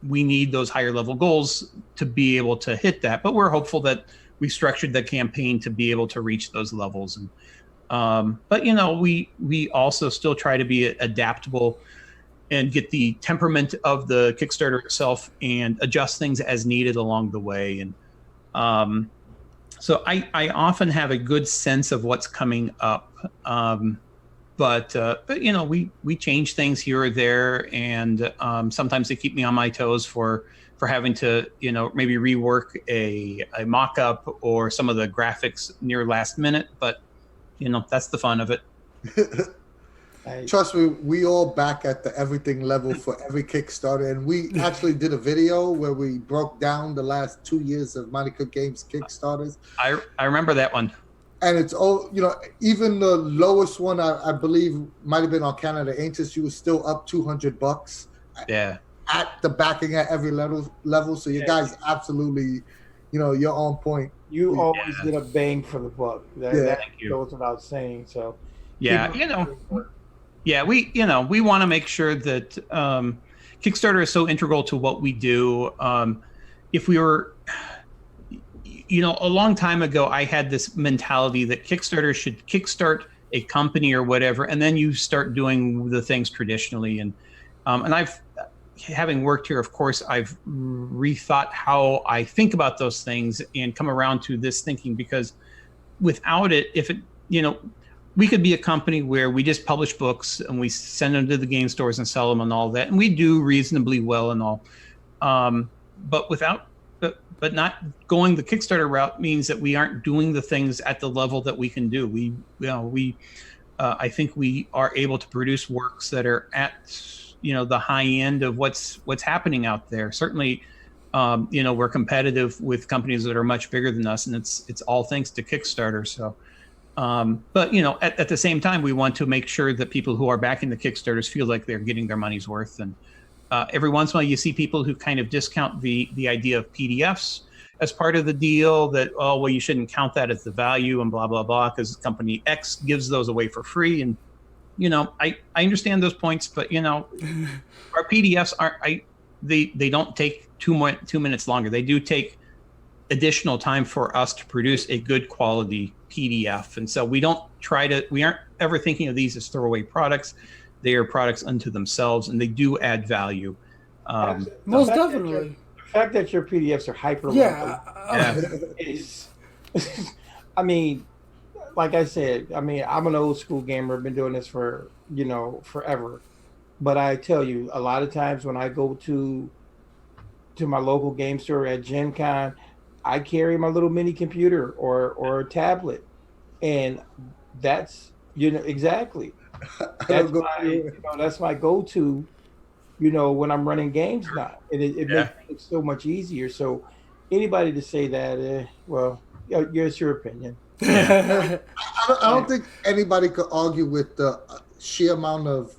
we need those higher level goals to be able to hit that, but we're hopeful that we structured the campaign to be able to reach those levels. And but we also still try to be adaptable and get the temperament of the Kickstarter itself and adjust things as needed along the way. And so I often have a good sense of what's coming up. But we change things here or there, and sometimes they keep me on my toes for having to maybe rework a mock-up or some of the graphics near last minute. But that's the fun of it. Trust me, we all back at the everything level for every Kickstarter, and we actually did a video where we broke down the last 2 years of Monte Cook Games Kickstarters. I remember that one. And it's all, even the lowest one, I believe, might have been on Canada Ancients. You were still up $200. Yeah. At the backing at every level. So you guys absolutely, you're on point. You always get a bang for the buck. That goes without saying. So yeah, we want to make sure that Kickstarter is so integral to what we do. If we were a long time ago, I had this mentality that Kickstarter should kickstart a company or whatever, and then you start doing the things traditionally. And having worked here, of course, I've rethought how I think about those things and come around to this thinking, because without it, we could be a company where we just publish books and we send them to the game stores and sell them and all that, and we do reasonably well and all. But without but not going the Kickstarter route means that we aren't doing the things at the level that we can do. I think we are able to produce works that are at the high end of what's happening out there. Certainly, we're competitive with companies that are much bigger than us, and it's all thanks to Kickstarter. So, but at the same time, we want to make sure that people who are backing the Kickstarters feel like they're getting their money's worth. And every once in a while, you see people who kind of discount the idea of PDFs as part of the deal, that, oh, well, you shouldn't count that as the value and blah, blah, blah, because company X gives those away for free. And, I understand those points, but, our PDFs they don't take 2 minutes longer. They do take additional time for us to produce a good quality PDF. And so we aren't ever thinking of these as throwaway products. They are products unto themselves, and they do add value. Most definitely. The fact that your PDFs are hyper is, I mean, like I said, I'm an old school gamer. I've been doing this for forever. But I tell you, a lot of times when I go to my local game store at Gen Con, I carry my little mini computer or a tablet, and that's exactly. That's my go-to, when I'm running games now, and it makes it so much easier. So anybody to say that, well, it's your opinion. I don't think anybody could argue with the sheer amount of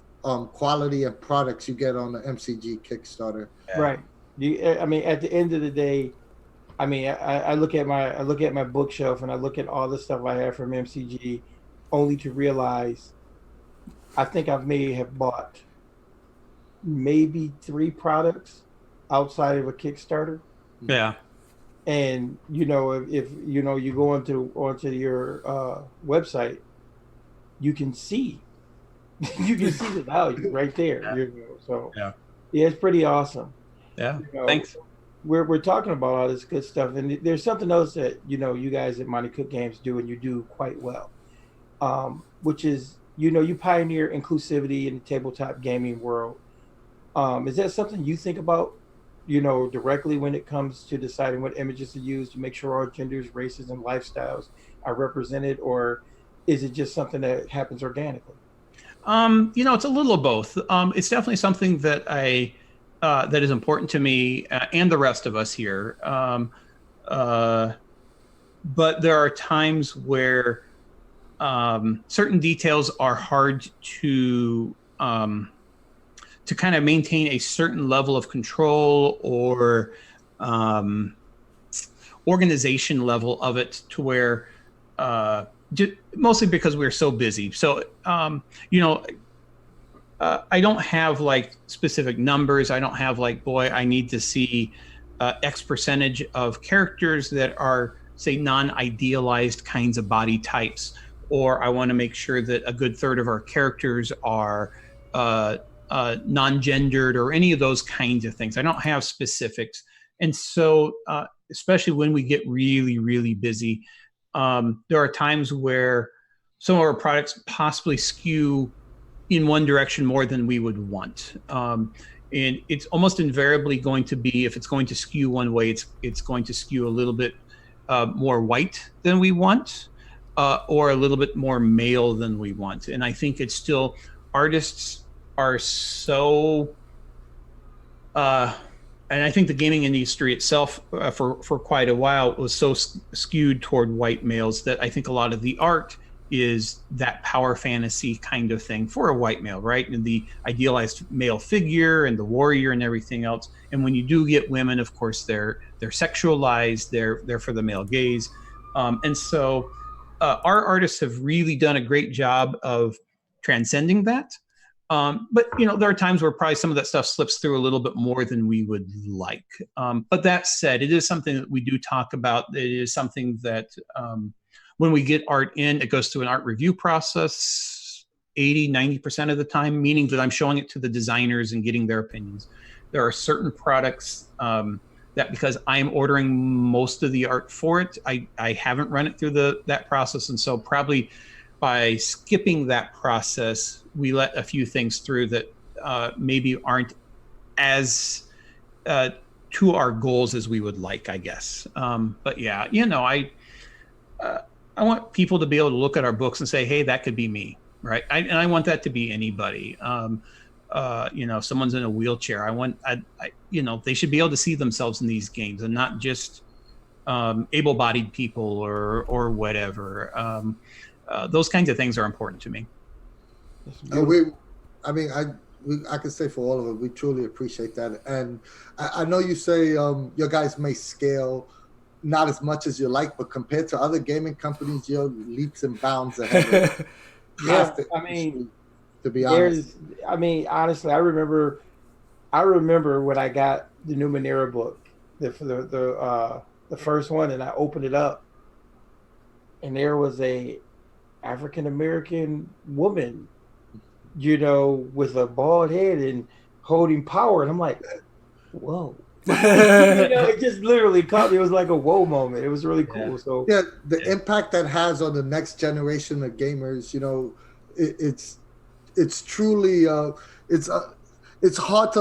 quality and products you get on the MCG Kickstarter. Right. At the end of the day, I look at my bookshelf and I look at all the stuff I have from MCG, only to realize I think I may have bought maybe 3 products outside of a Kickstarter. Yeah. And if you go onto your website, you can see the value right there. So yeah, it's pretty awesome. Yeah. Thanks. We're talking about all this good stuff, and there's something else that you guys at Monte Cook Games do, and you do quite well, which is you pioneer inclusivity in the tabletop gaming world. Is that something you think about, directly when it comes to deciding what images to use to make sure all genders, races, and lifestyles are represented, or is it just something that happens organically? It's a little of both. It's definitely something that that is important to me and the rest of us here. But there are times where certain details are hard to kind of maintain a certain level of control or organization level of it, to where mostly because we're so busy. So, I don't have like specific numbers. I don't have like, boy, I need to see X percentage of characters that are, say, non-idealized kinds of body types, or I want to make sure that a good third of our characters are non-gendered, or any of those kinds of things. I don't have specifics. And so, especially when we get really, really busy, there are times where some of our products possibly skew in one direction more than we would want. And it's almost invariably going to be, if it's going to skew one way, it's going to skew a little bit more white than we want, or a little bit more male than we want. And I think it's still, artists are so, and I think the gaming industry itself for quite a while was so skewed toward white males that I think a lot of the art is that power fantasy kind of thing for a white male, right? And the idealized male figure and the warrior and everything else. And when you do get women, of course, they're sexualized, they're for the male gaze. And so our artists have really done a great job of transcending that. But there are times where probably some of that stuff slips through a little bit more than we would like. But that said, it is something that we do talk about. It is something that when we get art in, it goes through an art review process 80-90% of the time, meaning that I'm showing it to the designers and getting their opinions. There are certain products that, because I'm ordering most of the art for it, I haven't run it through that process. And so probably by skipping that process, we let a few things through that maybe aren't as to our goals as we would like, I guess. But yeah, I want people to be able to look at our books and say, hey, that could be me, right? And I want that to be anybody. If someone's in a wheelchair, they should be able to see themselves in these games and not just able-bodied people or whatever. Those kinds of things are important to me. I can say for all of it, we truly appreciate that. And I know you say your guys may scale not as much as you like, but compared to other gaming companies, you're leaps and bounds ahead. To be honest, honestly, I remember when I got the Numenera book, the first one, and I opened it up, and there was a African American woman, with a bald head and holding power, and I'm like, whoa. It just literally caught me. It was like a whoa moment. It was really cool. Yeah. So the impact that has on the next generation of gamers, it's truly it's hard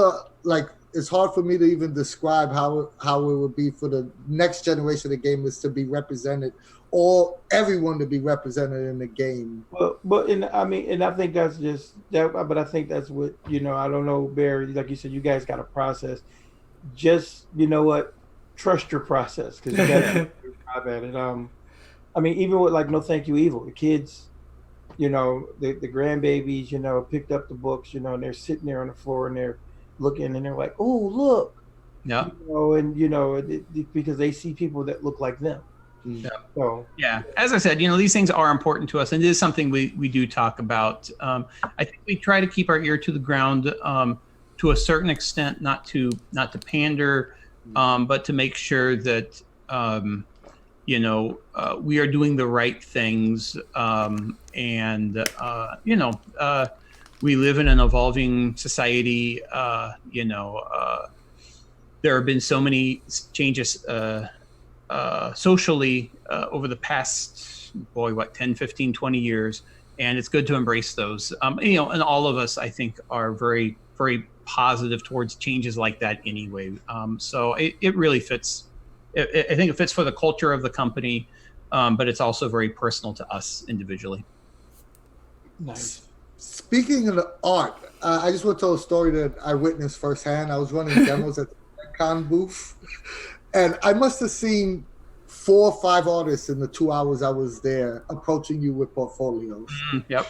for me to even describe how it would be for the next generation of gamers to be represented, or everyone to be represented in the game. I think that's just that. But I think that's what I don't know, Bear. Like you said, you guys got a process. Just trust your process, because you got to job at it. Even with No Thank You Evil, the kids, the grandbabies, picked up the books, and they're sitting there on the floor and they're looking and they're like, oh, look, yeah, because they see people that look like them. Yeah. So yeah, as I said, these things are important to us, and it is something we do talk about. I think we try to keep our ear to the ground. To a certain extent, not to pander, but to make sure that we are doing the right things, we live in an evolving society. There have been so many changes socially over the past 10, 15, 20 years, and it's good to embrace those. And all of us, I think, are very, very positive towards changes like that anyway. So it really fits. I think it fits for the culture of the company, but it's also very personal to us individually. Nice. Speaking of the art, I just want to tell a story that I witnessed firsthand. I was running demos at the Con booth, and I must have seen 4 or 5 artists in the 2 hours I was there approaching you with portfolios. Yep.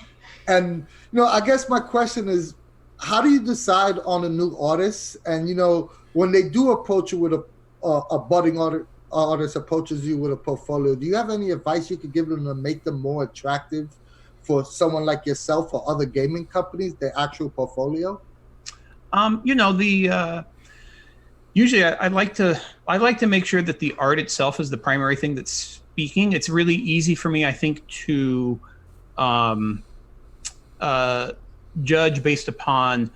And I guess my question is, how do you decide on a new artist? And when they do approach you with a budding artist approaches you with a portfolio, do you have any advice you could give them to make them more attractive for someone like yourself or other gaming companies, their actual portfolio? Usually I like to make sure that the art itself is the primary thing that's speaking. It's really easy for me, I think, to judge based upon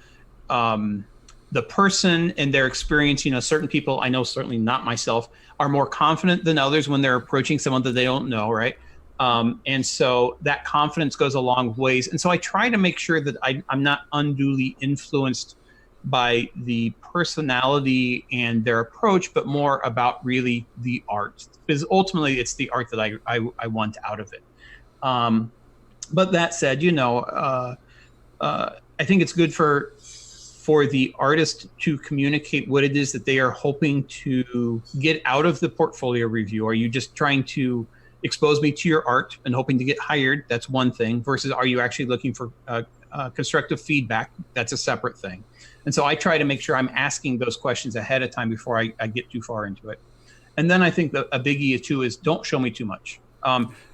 the person and their experience. Certain people, I know, certainly not myself, are more confident than others when they're approaching someone that they don't know, right? And so that confidence goes a long ways. And so I try to make sure that I'm not unduly influenced by the personality and their approach, but more about really the art, because ultimately it's the art that I want out of it. But that said, I think it's good for the artist to communicate what it is that they are hoping to get out of the portfolio review. Are you just trying to expose me to your art and hoping to get hired? That's one thing. Versus, are you actually looking for constructive feedback? That's a separate thing. And so I try to make sure I'm asking those questions ahead of time before I get too far into it. And then I think that a biggie too is don't show me too much.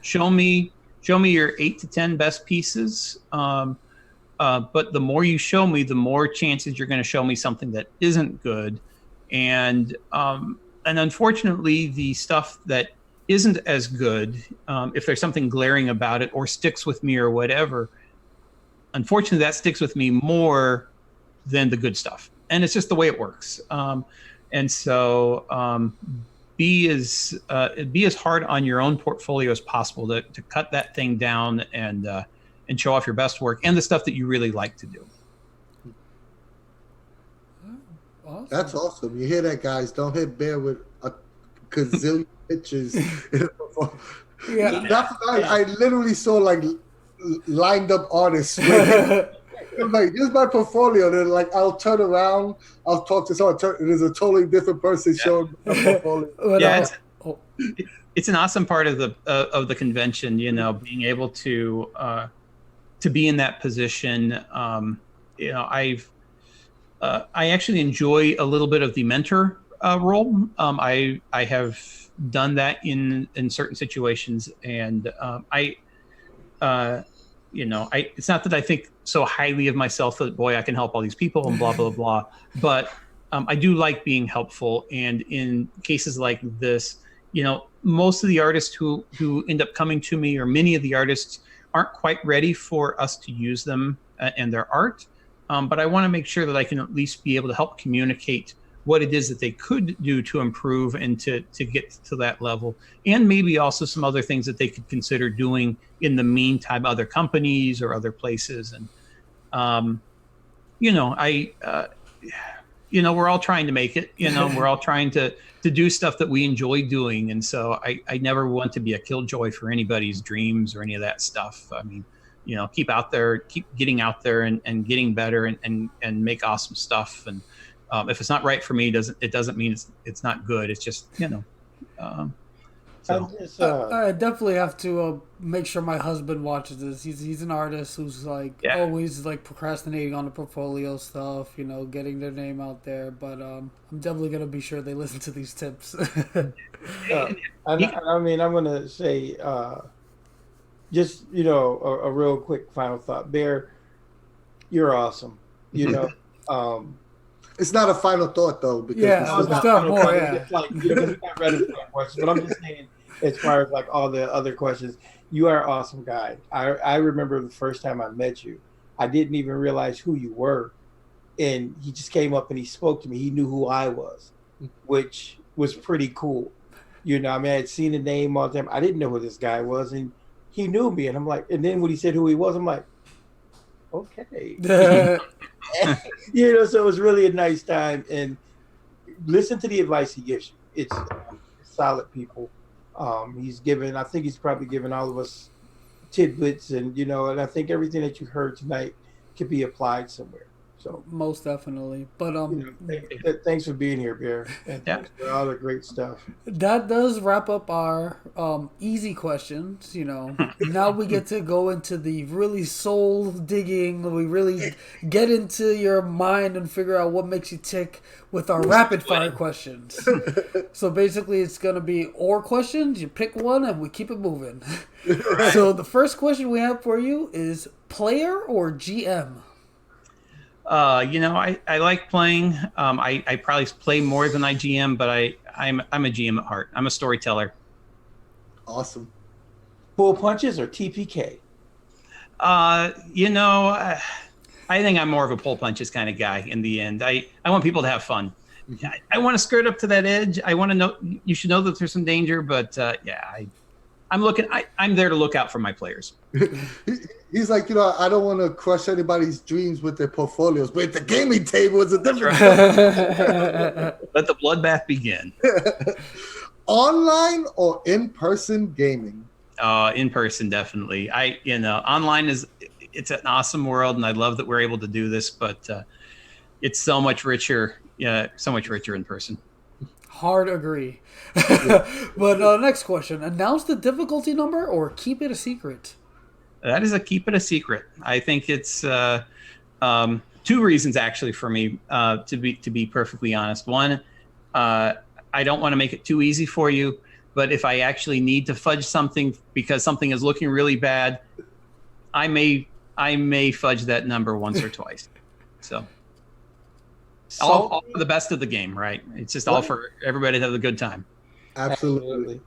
Show me your 8 to 10 best pieces. But the more you show me, the more chances you're going to show me something that isn't good. And unfortunately, the stuff that isn't as good, if there's something glaring about it or sticks with me or whatever, unfortunately, that sticks with me more than the good stuff. And it's just the way it works. And so be as hard on your own portfolio as possible to cut that thing down and show off your best work and the stuff that you really like to do. Awesome. That's awesome. You hear that, guys? Don't hit Bear with a gazillion pictures. Yeah. I literally saw like lined up artists. Like, here's my portfolio. Then like I'll turn around, I'll talk to someone. There's a totally different person showing my portfolio. Yeah, it's an awesome part of the convention. You know, being able to be in that position. You know, I actually enjoy a little bit of the mentor role. I have done that in certain situations, and you know, it's not that I think so highly of myself that, boy, I can help all these people and blah, blah, blah. But I do like being helpful. And in cases like this, you know, most of the artists who end up coming to me, or many of the artists, aren't quite ready for us to use them and their art. But I want to make sure that I can at least be able to help communicate what it is that they could do to improve and to get to that level, and maybe also some other things that they could consider doing in the meantime, other companies or other places. And you know, you know, we're all trying to make it. You know, we're all trying to do stuff that we enjoy doing, and so I never want to be a killjoy for anybody's dreams or any of that stuff. I mean, you know, keep getting out there and getting better and make awesome stuff. And if it's not right for me, it doesn't mean it's not good. It's just, you know. I definitely have to make sure my husband watches this. He's an artist who's like always like procrastinating on the portfolio stuff, you know, getting their name out there. But I'm definitely gonna be sure they listen to these tips. I mean, I'm gonna say, just, you know, a real quick final thought. Bear, you're awesome. You know. It's not a final thought though, because it's not more. Yeah, it's like, you know, we're not ready for that question, but I'm just saying, as far as like all the other questions, you are an awesome guy. I remember the first time I met you, I didn't even realize who you were, and he just came up and he spoke to me. He knew who I was, which was pretty cool. You know, I mean, I had seen the name all the time. I didn't know who this guy was, and he knew me, and I'm like, and then when he said who he was, I'm like, okay. You know, so it was really a nice time, and listen to the advice he gives you. It's solid, people. I think he's probably given all of us tidbits, and you know, and I think everything that you heard tonight could be applied somewhere. So most definitely. But you know, thanks for being here, Bear, and thanks for all the great stuff. That does wrap up our easy questions. You know, now we get to go into the really soul digging. We really get into your mind and figure out what makes you tick with our rapid fire questions. So basically, it's gonna be or questions. You pick one, and we keep it moving. So the first question we have for you is player or GM. You know, I like playing. I probably play more than I GM, but I'm a GM at heart. I'm a storyteller. Awesome. Pull punches or TPK? You know, I think I'm more of a pull punches kind of guy in the end. I want people to have fun. I want to skirt up to that edge. I want to know, you should know that there's some danger, but I'm there to look out for my players. He's like, you know, I don't want to crush anybody's dreams with their portfolios, but at the gaming table is a different. Let the bloodbath begin. Online or in-person gaming? In person, definitely. Online it's an awesome world, and I love that we're able to do this, but it's so much richer. Yeah, so much richer in person. Hard agree. But next question: announce the difficulty number or keep it a secret. That is a keep it a secret. I think it's two reasons actually for me to be perfectly honest. One, I don't want to make it too easy for you, but if I actually need to fudge something because something is looking really bad, I may fudge that number once or twice. So all for the best of the game, right? It's just all for everybody to have a good time. Absolutely.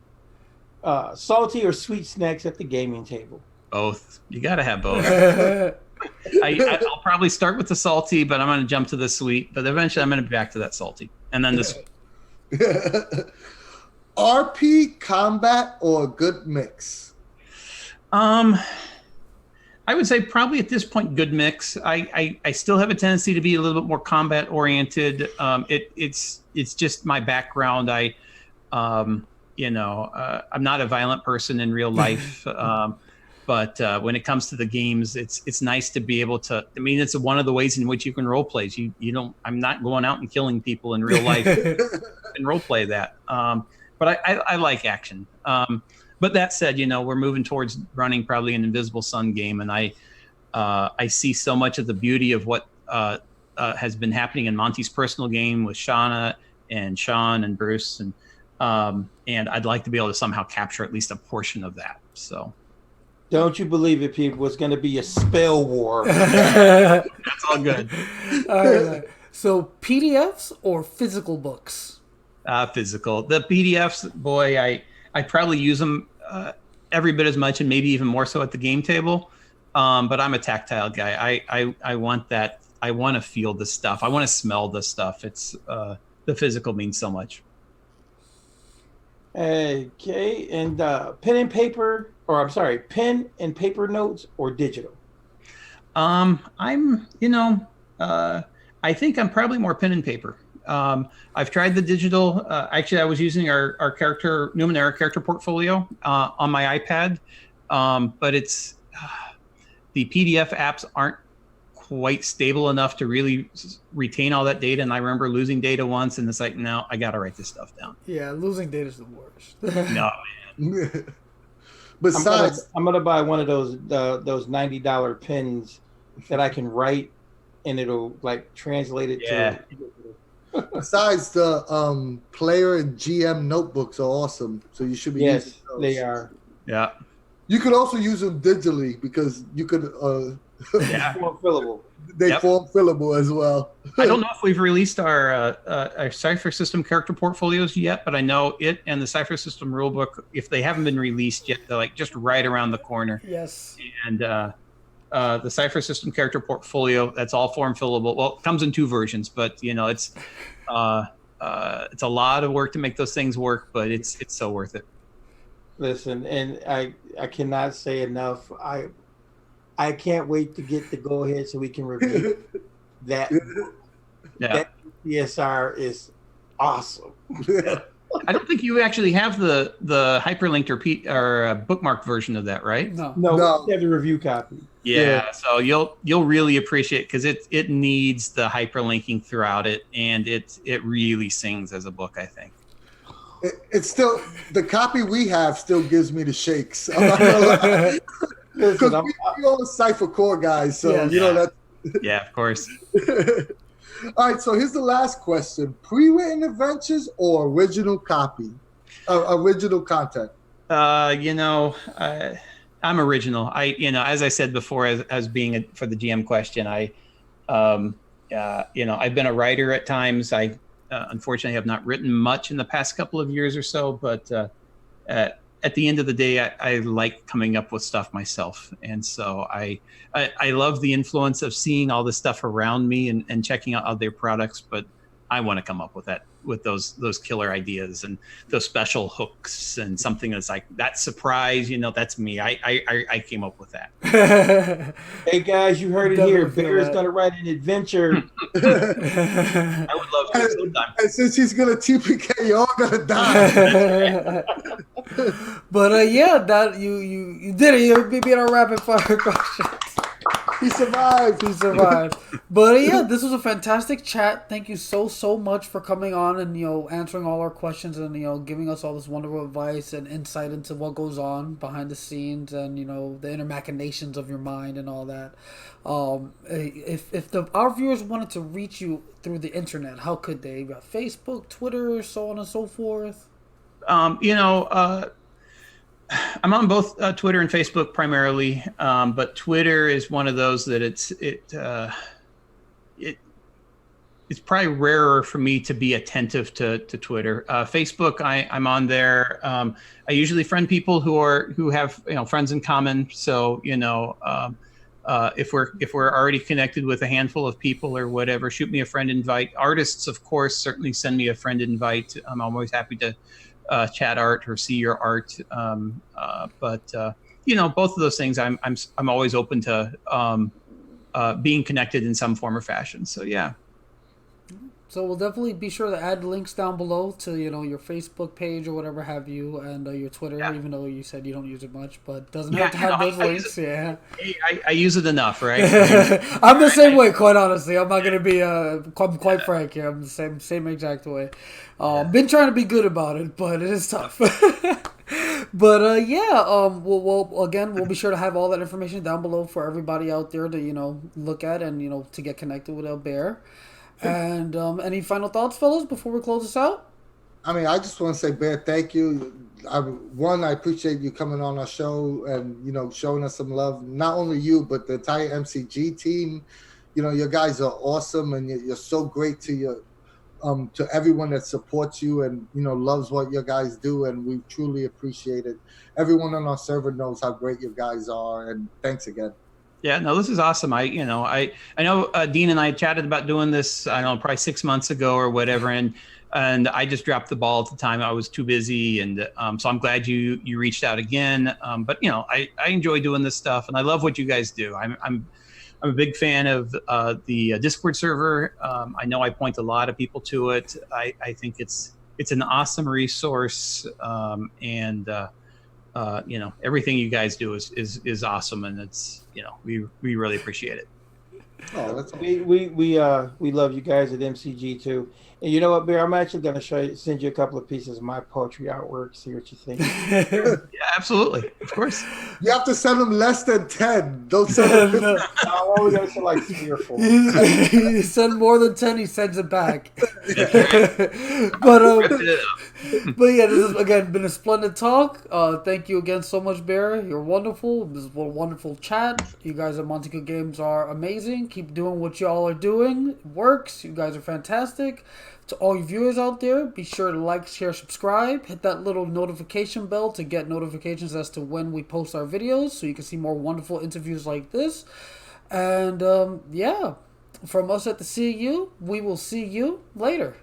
Salty or sweet snacks at the gaming table? Both. You got to have both. I'll probably start with the salty, but I'm going to jump to the sweet. But eventually, I'm going to be back to that salty, and then the sweet. RP, combat, or a good mix? I would say probably at this point, good mix. I still have a tendency to be a little bit more combat oriented. It's just my background. I'm not a violent person in real life. But when it comes to the games, it's nice to be able to. I mean, it's one of the ways in which you can role play. You don't. I'm not going out and killing people in real life and role play that. But I like action. But that said, we're moving towards running probably an Invisible Sun game, and I see so much of the beauty of what has been happening in Monty's personal game with Shauna and Sean and Bruce, and I'd like to be able to somehow capture at least a portion of that. So. Don't you believe it, people? It's going to be a spell war. That's all good. All right. So PDFs or physical books? Physical. The PDFs, boy, I probably use them every bit as much and maybe even more so at the game table. But I'm a tactile guy. I want that. I want to feel the stuff. I want to smell the stuff. It's the physical means so much. Okay, and pen and paper notes or digital? I think I'm probably more pen and paper. I've tried the digital. Actually, I was using our Numenera character portfolio on my iPad, but it's the PDF apps aren't quite stable enough to really retain all that data. And I remember losing data once, and it's like, no, I got to write this stuff down. Yeah, losing data is the worst. No, man. Besides, I'm gonna buy one of those $90 pens that I can write, and it'll like translate it to. Besides, the player and GM notebooks are awesome, so you should be. Yes, using those. they are. Yeah. You could also use them digitally because you could. Yeah. Form fillable. They form fillable as well. I don't know if we've released our Cypher system character portfolios yet, but I know it and the Cypher system rulebook, if they haven't been released yet, they're like just right around the corner. Yes. And the Cypher system character portfolio, that's all form fillable. Well, it comes in 2 versions, but it's a lot of work to make those things work, but it's so worth it. Listen, and I cannot say enough. I can't wait to get the go ahead so we can review that. Yeah. That CSR is awesome. I don't think you actually have the hyperlinked or bookmarked version of that, right? No. We have the review copy. Yeah, so you'll really appreciate it because it needs the hyperlinking throughout it, and it really sings as a book, I think. It's still the copy we have still gives me the shakes. I'm not gonna lie. Because we all Cypher core guys, so that. Yeah, of course. All right, so here's the last question: pre-written adventures or original copy, original content? I'm original. As I said before, as being for the GM question, I've been a writer at times. I unfortunately have not written much in the past couple of years or so, but at the end of the day, I like coming up with stuff myself. And so I love the influence of seeing all the stuff around me and checking out other products, but I want to come up with those killer ideas and those special hooks and something that's like that surprise, that's me. I came up with that. Hey guys, you heard it here. Bear's gonna write an adventure. I would love to sometime. And since he's gonna TPK, you're all gonna die. But that you did it. You beat our rapid fire questions. He survived. But this was a fantastic chat. Thank you so much for coming on and answering all our questions and giving us all this wonderful advice and insight into what goes on behind the scenes and the inner machinations of your mind and all that. If our viewers wanted to reach you through the internet, how could they? Facebook, Twitter, so on and so forth. I'm on both Twitter and Facebook primarily, but Twitter is one of those that it's probably rarer for me to be attentive to Twitter. Facebook, I'm on there. I usually friend people who have friends in common. So if we're already connected with a handful of people or whatever, shoot me a friend invite. Artists, of course, certainly send me a friend invite. I'm always happy to chat art or see your art. But both of those things, I'm always open to being connected in some form or fashion. So yeah. So we'll definitely be sure to add links down below to your Facebook page or whatever have you, and your Twitter. Yeah. Even though you said you don't use it much, but doesn't have to have those links. I use it enough, right? I'm the same way, quite honestly. I'm not gonna be I'm quite frank here. I'm the same exact way. Been trying to be good about it, but it is tough. But we'll be sure to have all that information down below for everybody out there to look at and to get connected with Bear. And any final thoughts, fellas, before we close this out? I mean, I just want to say, Bear, thank you. I appreciate you coming on our show and showing us some love. Not only you, but the entire MCG team. Your guys are awesome, and you're so great to everyone that supports you and loves what your guys do, and we truly appreciate it. Everyone on our server knows how great your guys are, and thanks again. Yeah, no, this is awesome. I know Dean and I chatted about doing this, I don't know, probably 6 months ago or whatever. And I just dropped the ball at the time. I was too busy. And so I'm glad you reached out again. But I enjoy doing this stuff, and I love what you guys do. I'm a big fan of the Discord server. I know I point a lot of people to it. I think it's an awesome resource. And everything you guys do is awesome, and it's we really appreciate it. Oh, that's we love you guys at MCG too. And you know what, Bear? I'm actually going to send you a couple of pieces of my poetry artwork. See what you think. Yeah, absolutely, of course. You have to send them less than 10. Don't send them. No, I'm only going to send like 3 or 4. You send more than 10, he sends it back. But yeah, this has again been a splendid talk. Thank you again so much, Bear. You're wonderful. This is a wonderful chat. You guys at Monte Cook Games are amazing. Keep doing what y'all are doing. It works. You guys are fantastic. To all you viewers out there, be sure to like, share, subscribe. Hit that little notification bell to get notifications as to when we post our videos, so you can see more wonderful interviews like this. And from us at the CU, we will see you later.